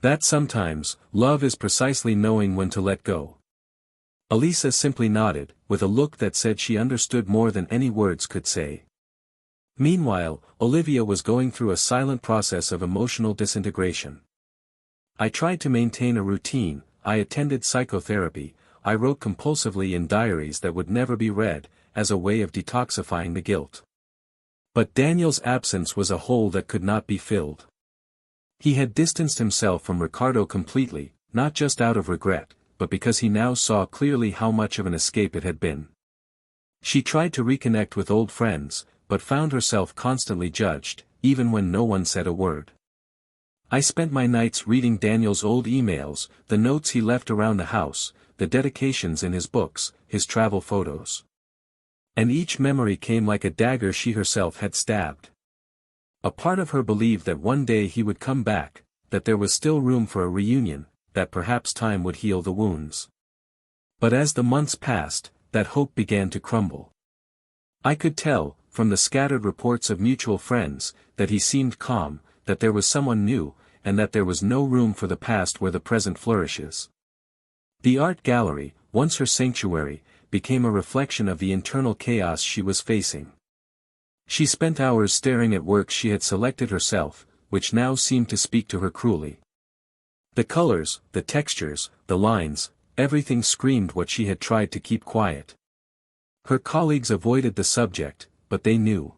That sometimes, love is precisely knowing when to let go. Elisa simply nodded, with a look that said she understood more than any words could say. Meanwhile, Olivia was going through a silent process of emotional disintegration. I tried to maintain a routine, I attended psychotherapy, I wrote compulsively in diaries that would never be read, as a way of detoxifying the guilt. But Daniel's absence was a hole that could not be filled. He had distanced himself from Ricardo completely, not just out of regret, but because he now saw clearly how much of an escape it had been. She tried to reconnect with old friends, but found herself constantly judged, even when no one said a word. I spent my nights reading Daniel's old emails, the notes he left around the house, the dedications in his books, his travel photos. And each memory came like a dagger she herself had stabbed. A part of her believed that one day he would come back, that there was still room for a reunion, that perhaps time would heal the wounds. But as the months passed, that hope began to crumble. I could tell, from the scattered reports of mutual friends, that he seemed calm, that there was someone new, and that there was no room for the past where the present flourishes. The art gallery, once her sanctuary, became a reflection of the internal chaos she was facing. She spent hours staring at works she had selected herself, which now seemed to speak to her cruelly. The colors, the textures, the lines, everything screamed what she had tried to keep quiet. Her colleagues avoided the subject, but they knew.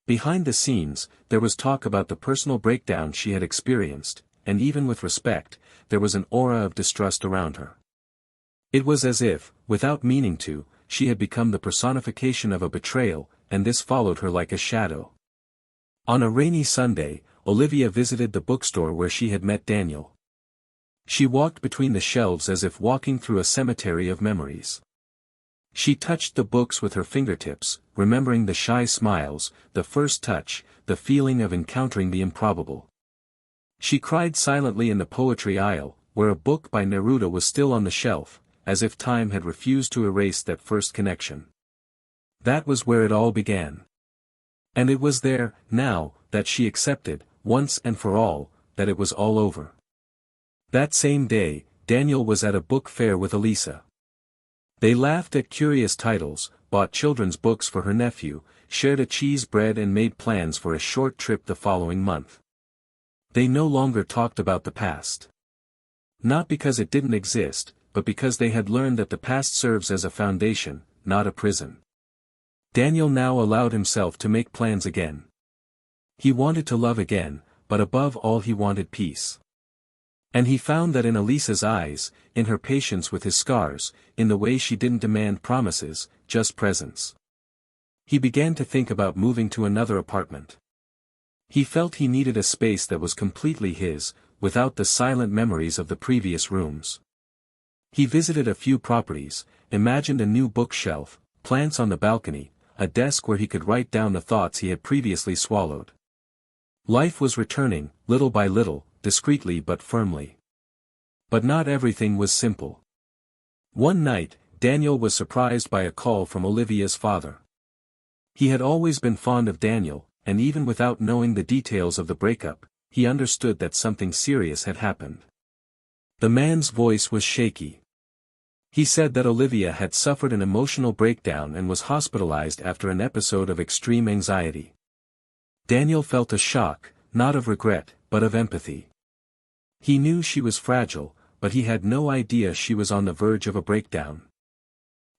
Behind the scenes, there was talk about the personal breakdown she had experienced, and even with respect, there was an aura of distrust around her. It was as if, without meaning to, she had become the personification of a betrayal, and this followed her like a shadow. On a rainy Sunday, Olivia visited the bookstore where she had met Daniel. She walked between the shelves as if walking through a cemetery of memories. She touched the books with her fingertips, remembering the shy smiles, the first touch, the feeling of encountering the improbable. She cried silently in the poetry aisle, where a book by Neruda was still on the shelf, as if time had refused to erase that first connection. That was where it all began. And it was there, now, that she accepted, once and for all, that it was all over. That same day, Daniel was at a book fair with Elisa. They laughed at curious titles, bought children's books for her nephew, shared a cheese bread and made plans for a short trip the following month. They no longer talked about the past. Not because it didn't exist, but because they had learned that the past serves as a foundation, not a prison. Daniel now allowed himself to make plans again. He wanted to love again, but above all he wanted peace. And he found that in Elisa's eyes, in her patience with his scars, in the way she didn't demand promises, just presence. He began to think about moving to another apartment. He felt he needed a space that was completely his, without the silent memories of the previous rooms. He visited a few properties, imagined a new bookshelf, plants on the balcony, a desk where he could write down the thoughts he had previously swallowed. Life was returning, little by little, discreetly but firmly. But not everything was simple. One night, Daniel was surprised by a call from Olivia's father. He had always been fond of Daniel, and even without knowing the details of the breakup, he understood that something serious had happened. The man's voice was shaky. He said that Olivia had suffered an emotional breakdown and was hospitalized after an episode of extreme anxiety. Daniel felt a shock, not of regret, but of empathy. He knew she was fragile, but he had no idea she was on the verge of a breakdown.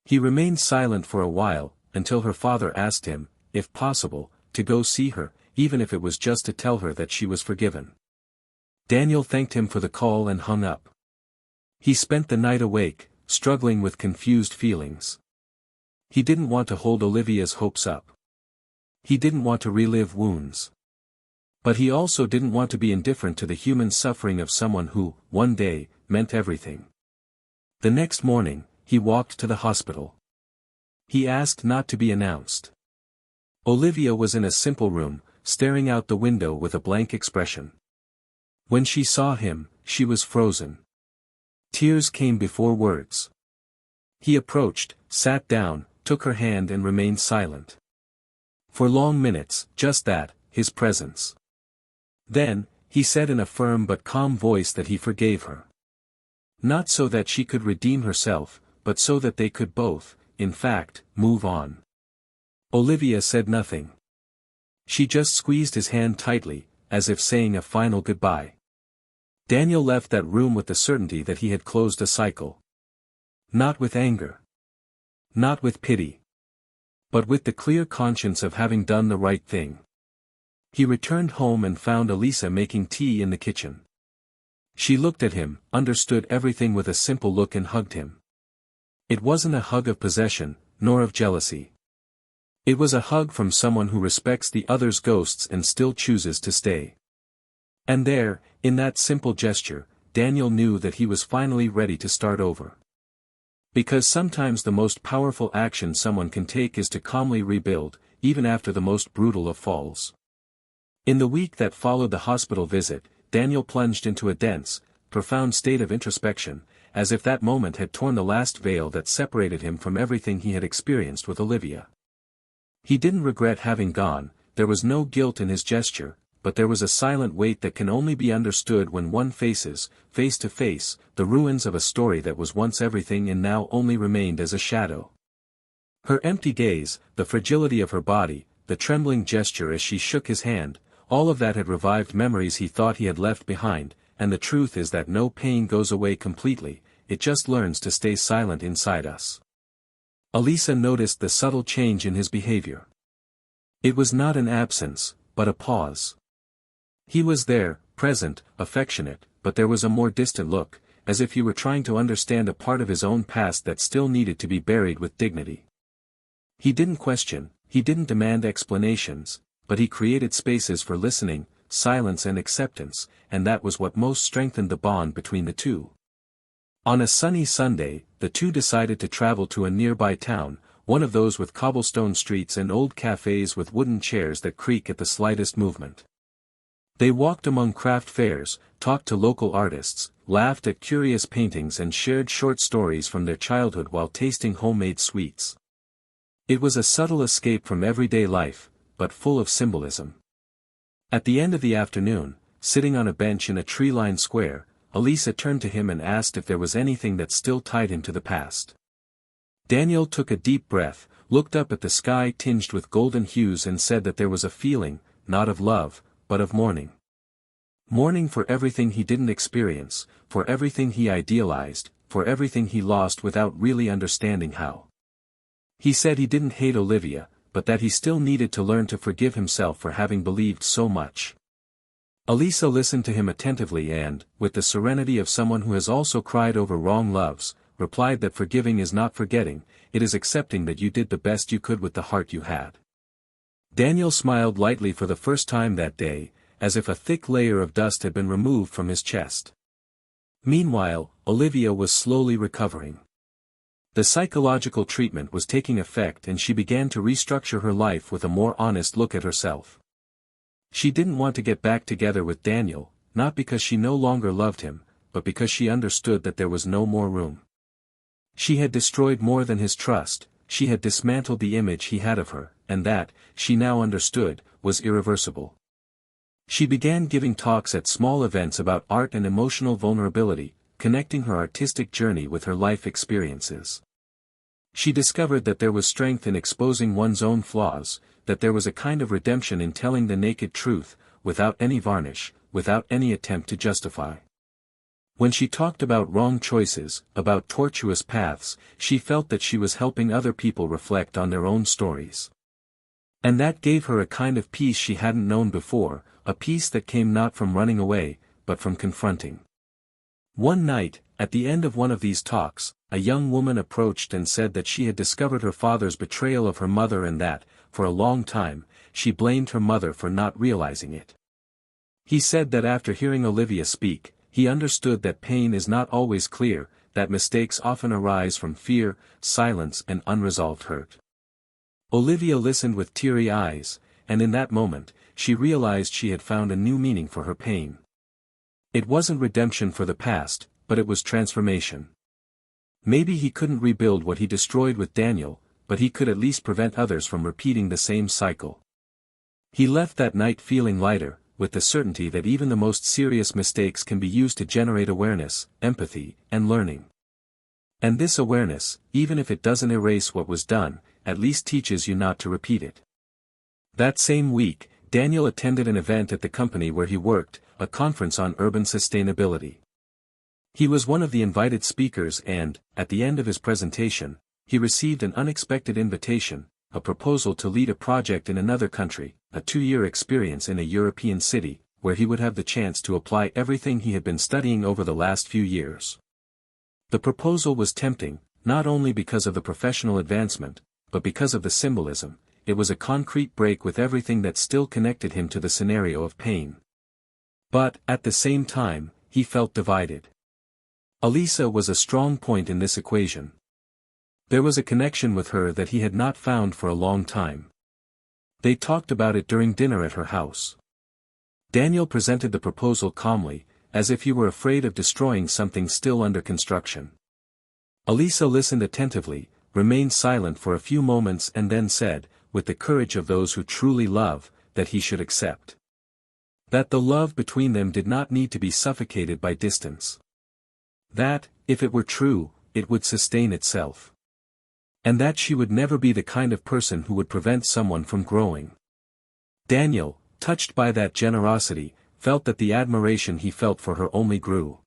He remained silent for a while, until her father asked him, if possible, to go see her, even if it was just to tell her that she was forgiven. Daniel thanked him for the call and hung up. He spent the night awake, struggling with confused feelings. He didn't want to hold Olivia's hopes up. He didn't want to relive wounds. But he also didn't want to be indifferent to the human suffering of someone who, one day, meant everything. The next morning, he walked to the hospital. He asked not to be announced. Olivia was in a simple room, staring out the window with a blank expression. When she saw him, she was frozen. Tears came before words. He approached, sat down, took her hand and remained silent. For long minutes, just that, his presence. Then, he said in a firm but calm voice that he forgave her. Not so that she could redeem herself, but so that they could both, in fact, move on. Olivia said nothing. She just squeezed his hand tightly, as if saying a final goodbye. Daniel left that room with the certainty that he had closed a cycle. Not with anger. Not with pity. But with the clear conscience of having done the right thing. He returned home and found Elisa making tea in the kitchen. She looked at him, understood everything with a simple look and hugged him. It wasn't a hug of possession, nor of jealousy. It was a hug from someone who respects the other's ghosts and still chooses to stay. And there, in that simple gesture, Daniel knew that he was finally ready to start over. Because sometimes the most powerful action someone can take is to calmly rebuild, even after the most brutal of falls. In the week that followed the hospital visit, Daniel plunged into a dense, profound state of introspection, as if that moment had torn the last veil that separated him from everything he had experienced with Olivia. He didn't regret having gone, there was no guilt in his gesture, but there was a silent weight that can only be understood when one faces, face to face, the ruins of a story that was once everything and now only remained as a shadow. Her empty gaze, the fragility of her body, the trembling gesture as she shook his hand, all of that had revived memories he thought he had left behind, and the truth is that no pain goes away completely, it just learns to stay silent inside us. Elisa noticed the subtle change in his behavior. It was not an absence, but a pause. He was there, present, affectionate, but there was a more distant look, as if he were trying to understand a part of his own past that still needed to be buried with dignity. He didn't question, he didn't demand explanations, but he created spaces for listening, silence and acceptance, and that was what most strengthened the bond between the two. On a sunny Sunday, the two decided to travel to a nearby town, one of those with cobblestone streets and old cafes with wooden chairs that creak at the slightest movement. They walked among craft fairs, talked to local artists, laughed at curious paintings and shared short stories from their childhood while tasting homemade sweets. It was a subtle escape from everyday life, but full of symbolism. At the end of the afternoon, sitting on a bench in a tree-lined square, Elisa turned to him and asked if there was anything that still tied him to the past. Daniel took a deep breath, looked up at the sky tinged with golden hues and said that there was a feeling, not of love, but of mourning. Mourning for everything he didn't experience, for everything he idealized, for everything he lost without really understanding how. He said he didn't hate Olivia, but that he still needed to learn to forgive himself for having believed so much. Elisa listened to him attentively and, with the serenity of someone who has also cried over wrong loves, replied that forgiving is not forgetting, it is accepting that you did the best you could with the heart you had. Daniel smiled lightly for the first time that day, as if a thick layer of dust had been removed from his chest. Meanwhile, Olivia was slowly recovering. The psychological treatment was taking effect and she began to restructure her life with a more honest look at herself. She didn't want to get back together with Daniel, not because she no longer loved him, but because she understood that there was no more room. She had destroyed more than his trust, she had dismantled the image he had of her, and that, she now understood, was irreversible. She began giving talks at small events about art and emotional vulnerability, connecting her artistic journey with her life experiences. She discovered that there was strength in exposing one's own flaws, that there was a kind of redemption in telling the naked truth, without any varnish, without any attempt to justify. When she talked about wrong choices, about tortuous paths, she felt that she was helping other people reflect on their own stories. And that gave her a kind of peace she hadn't known before, a peace that came not from running away, but from confronting. One night, at the end of one of these talks, a young woman approached and said that she had discovered her father's betrayal of her mother and that, for a long time, she blamed her mother for not realizing it. He said that after hearing Olivia speak, he understood that pain is not always clear, that mistakes often arise from fear, silence and unresolved hurt. Olivia listened with teary eyes, and in that moment, she realized she had found a new meaning for her pain. It wasn't redemption for the past, but it was transformation. Maybe he couldn't rebuild what he destroyed with Daniel, but he could at least prevent others from repeating the same cycle. He left that night feeling lighter, with the certainty that even the most serious mistakes can be used to generate awareness, empathy, and learning. And this awareness, even if it doesn't erase what was done, at least teaches you not to repeat it. That same week, Daniel attended an event at the company where he worked, a conference on urban sustainability. He was one of the invited speakers and, at the end of his presentation, he received an unexpected invitation, a proposal to lead a project in another country, a 2-year experience in a European city, where he would have the chance to apply everything he had been studying over the last few years. The proposal was tempting, not only because of the professional advancement, but because of the symbolism. It was a concrete break with everything that still connected him to the scenario of pain. But, at the same time, he felt divided. Elisa was a strong point in this equation. There was a connection with her that he had not found for a long time. They talked about it during dinner at her house. Daniel presented the proposal calmly, as if he were afraid of destroying something still under construction. Elisa listened attentively, remained silent for a few moments and then said, with the courage of those who truly love, that he should accept. That the love between them did not need to be suffocated by distance. That, if it were true, it would sustain itself. And that she would never be the kind of person who would prevent someone from growing. Daniel, touched by that generosity, felt that the admiration he felt for her only grew.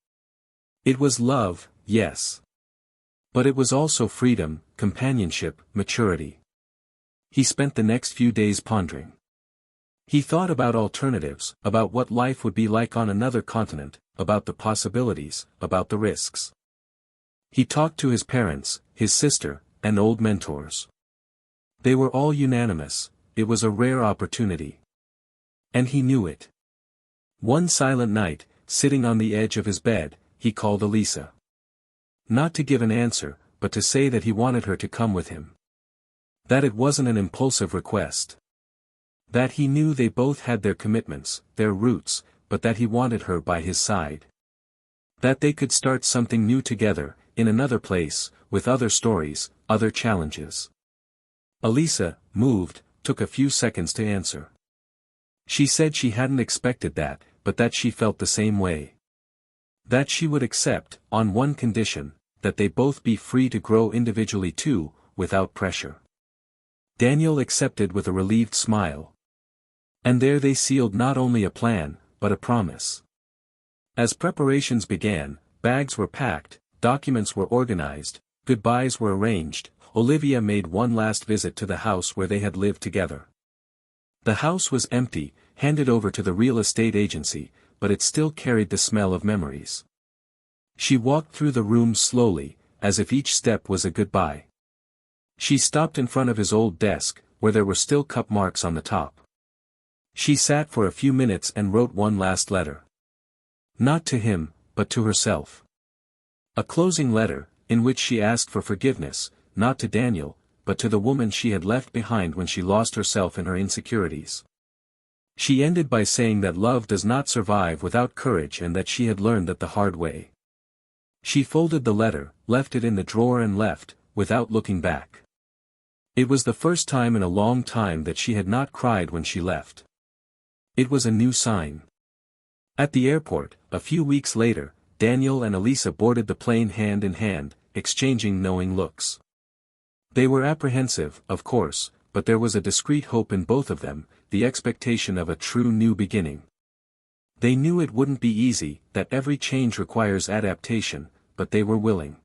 It was love, yes. But it was also freedom, companionship, maturity. He spent the next few days pondering. He thought about alternatives, about what life would be like on another continent, about the possibilities, about the risks. He talked to his parents, his sister, and old mentors. They were all unanimous. It was a rare opportunity. And he knew it. One silent night, sitting on the edge of his bed, he called Elisa. Not to give an answer, but to say that he wanted her to come with him. That it wasn't an impulsive request. That he knew they both had their commitments, their roots, but that he wanted her by his side. That they could start something new together, in another place, with other stories, other challenges. Elisa, moved, took a few seconds to answer. She said she hadn't expected that, but that she felt the same way. That she would accept, on one condition, that they both be free to grow individually too, without pressure. Daniel accepted with a relieved smile. And there they sealed not only a plan, but a promise. As preparations began, bags were packed, documents were organized, goodbyes were arranged. Olivia made one last visit to the house where they had lived together. The house was empty, handed over to the real estate agency, but it still carried the smell of memories. She walked through the rooms slowly, as if each step was a goodbye. She stopped in front of his old desk, where there were still cup marks on the top. She sat for a few minutes and wrote one last letter. Not to him, but to herself. A closing letter, in which she asked for forgiveness, not to Daniel, but to the woman she had left behind when she lost herself in her insecurities. She ended by saying that love does not survive without courage and that she had learned that the hard way. She folded the letter, left it in the drawer and left, without looking back. It was the first time in a long time that she had not cried when she left. It was a new sign. At the airport, a few weeks later, Daniel and Elisa boarded the plane hand in hand, exchanging knowing looks. They were apprehensive, of course, but there was a discreet hope in both of them, the expectation of a true new beginning. They knew it wouldn't be easy, that every change requires adaptation, but they were willing.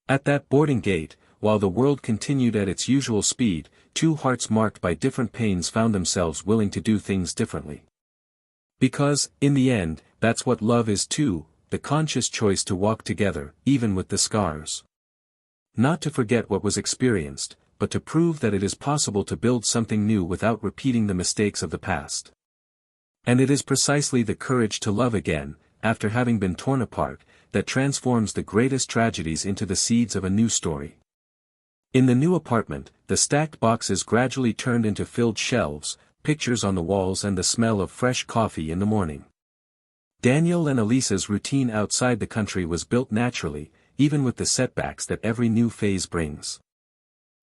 At that boarding gate, while the world continued at its usual speed, two hearts marked by different pains found themselves willing to do things differently. Because, in the end, that's what love is too, the conscious choice to walk together, even with the scars. Not to forget what was experienced, but to prove that it is possible to build something new without repeating the mistakes of the past. And it is precisely the courage to love again, after having been torn apart, that transforms the greatest tragedies into the seeds of a new story. In the new apartment, the stacked boxes gradually turned into filled shelves, pictures on the walls and the smell of fresh coffee in the morning. Daniel and Elisa's routine outside the country was built naturally, even with the setbacks that every new phase brings.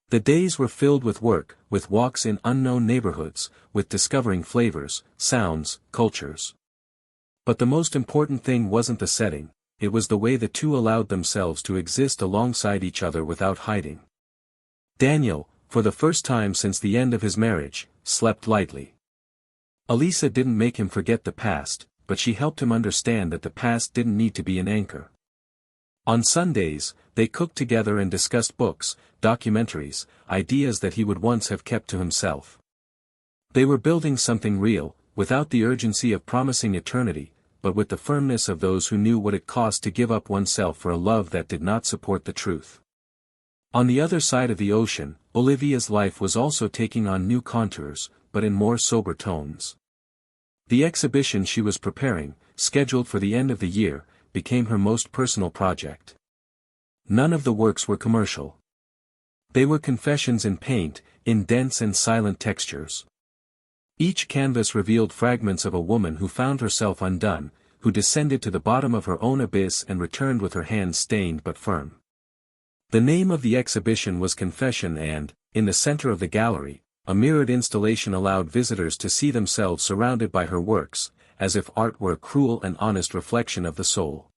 The days were filled with work, with walks in unknown neighborhoods, with discovering flavors, sounds, cultures. But the most important thing wasn't the setting, it was the way the two allowed themselves to exist alongside each other without hiding. Daniel, for the first time since the end of his marriage, slept lightly. Elisa didn't make him forget the past, but she helped him understand that the past didn't need to be an anchor. On Sundays, they cooked together and discussed books, documentaries, ideas that he would once have kept to himself. They were building something real, without the urgency of promising eternity, but with the firmness of those who knew what it cost to give up oneself for a love that did not support the truth. On the other side of the ocean, Olivia's life was also taking on new contours, but in more sober tones. The exhibition she was preparing, scheduled for the end of the year, became her most personal project. None of the works were commercial. They were confessions in paint, in dense and silent textures. Each canvas revealed fragments of a woman who found herself undone, who descended to the bottom of her own abyss and returned with her hands stained but firm. The name of the exhibition was Confession, and, in the center of the gallery, a mirrored installation allowed visitors to see themselves surrounded by her works, as if art were a cruel and honest reflection of the soul.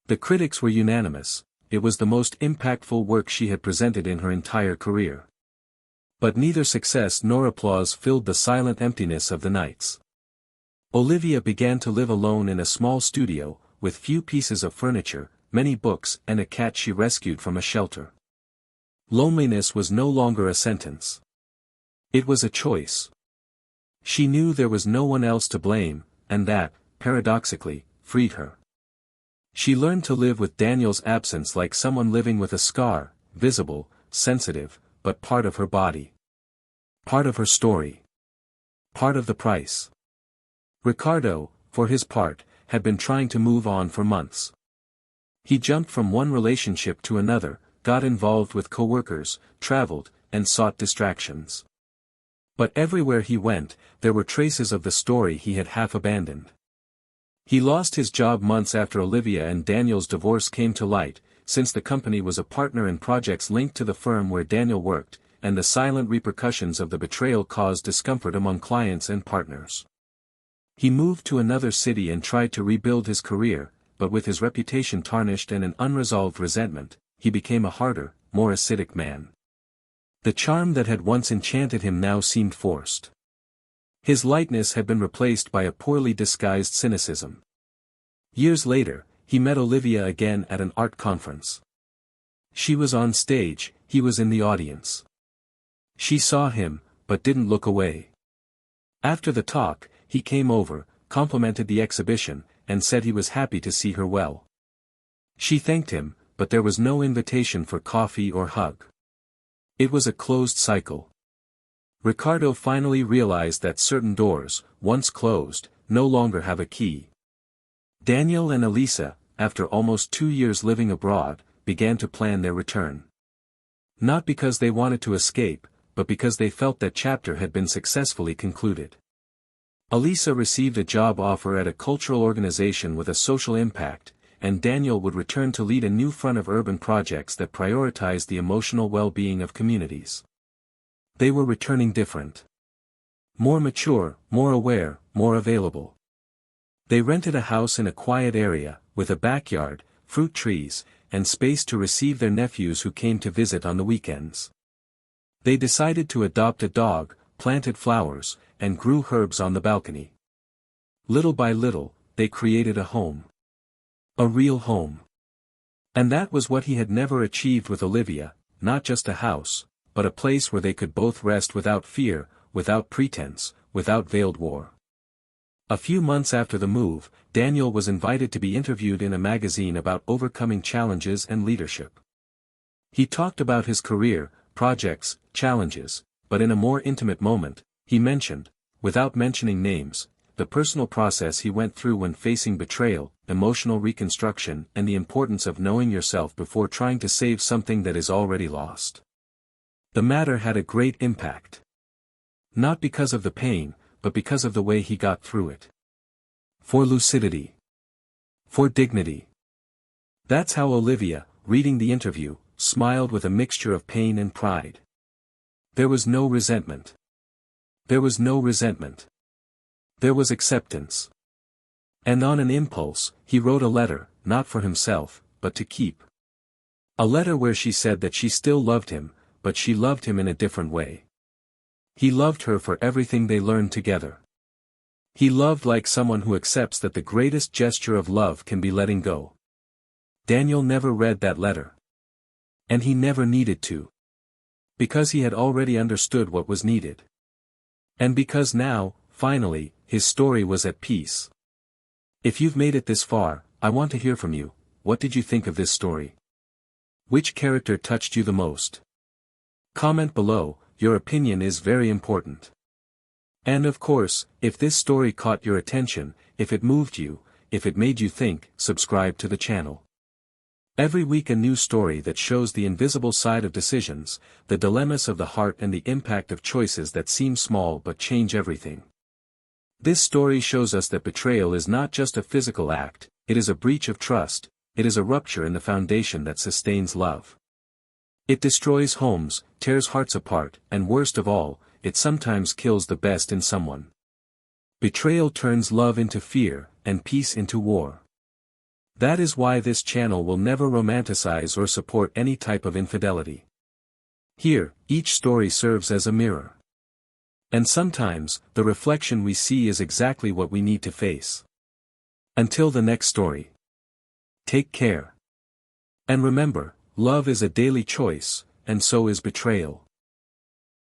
The critics were unanimous: it was the most impactful work she had presented in her entire career. But neither success nor applause filled the silent emptiness of the nights. Olivia began to live alone in a small studio, with few pieces of furniture, many books and a cat she rescued from a shelter. Loneliness was no longer a sentence. It was a choice. She knew there was no one else to blame, and that, paradoxically, freed her. She learned to live with Daniel's absence like someone living with a scar, visible, sensitive, but part of her body. Part of her story. Part of the price. Ricardo, for his part, had been trying to move on for months. He jumped from one relationship to another, got involved with coworkers, traveled, and sought distractions. But everywhere he went, there were traces of the story he had half abandoned. He lost his job months after Olivia and Daniel's divorce came to light, since the company was a partner in projects linked to the firm where Daniel worked, and the silent repercussions of the betrayal caused discomfort among clients and partners. He moved to another city and tried to rebuild his career, but with his reputation tarnished and an unresolved resentment, he became a harder, more acidic man. The charm that had once enchanted him now seemed forced. His lightness had been replaced by a poorly disguised cynicism. Years later, he met Olivia again at an art conference. She was on stage, he was in the audience. She saw him, but didn't look away. After the talk, he came over, complimented the exhibition, and said he was happy to see her well. She thanked him, but there was no invitation for coffee or hug. It was a closed cycle. Ricardo finally realized that certain doors, once closed, no longer have a key. Daniel and Elisa, after almost 2 years living abroad, began to plan their return. Not because they wanted to escape, but because they felt that chapter had been successfully concluded. Elisa received a job offer at a cultural organization with a social impact, and Daniel would return to lead a new front of urban projects that prioritized the emotional well-being of communities. They were returning different. More mature, more aware, more available. They rented a house in a quiet area, with a backyard, fruit trees, and space to receive their nephews who came to visit on the weekends. They decided to adopt a dog, planted flowers, and grew herbs on the balcony. Little by little, they created a home. A real home. And that was what he had never achieved with Olivia, not just a house, but a place where they could both rest without fear, without pretense, without veiled war. A few months after the move, Daniel was invited to be interviewed in a magazine about overcoming challenges and leadership. He talked about his career, projects, challenges, but in a more intimate moment, he mentioned, without mentioning names, the personal process he went through when facing betrayal, emotional reconstruction, and the importance of knowing yourself before trying to save something that is already lost. The matter had a great impact. Not because of the pain, but because of the way he got through it. For lucidity. For dignity. That's how Olivia, reading the interview, smiled with a mixture of pain and pride. There was no resentment. There was no resentment. There was acceptance. And on an impulse, he wrote a letter, not for himself, but to keep. A letter where she said that she still loved him, but she loved him in a different way. He loved her for everything they learned together. He loved like someone who accepts that the greatest gesture of love can be letting go. Daniel never read that letter. And he never needed to. Because he had already understood what was needed. And because now, finally, his story was at peace. If you've made it this far, I want to hear from you. What did you think of this story? Which character touched you the most? Comment below, your opinion is very important. And of course, if this story caught your attention, if it moved you, if it made you think, subscribe to the channel. Every week a new story that shows the invisible side of decisions, the dilemmas of the heart and the impact of choices that seem small but change everything. This story shows us that betrayal is not just a physical act, it is a breach of trust, it is a rupture in the foundation that sustains love. It destroys homes, tears hearts apart, and worst of all, it sometimes kills the best in someone. Betrayal turns love into fear, and peace into war. That is why this channel will never romanticize or support any type of infidelity. Here, each story serves as a mirror. And sometimes, the reflection we see is exactly what we need to face. Until the next story. Take care. And remember, love is a daily choice, and so is betrayal.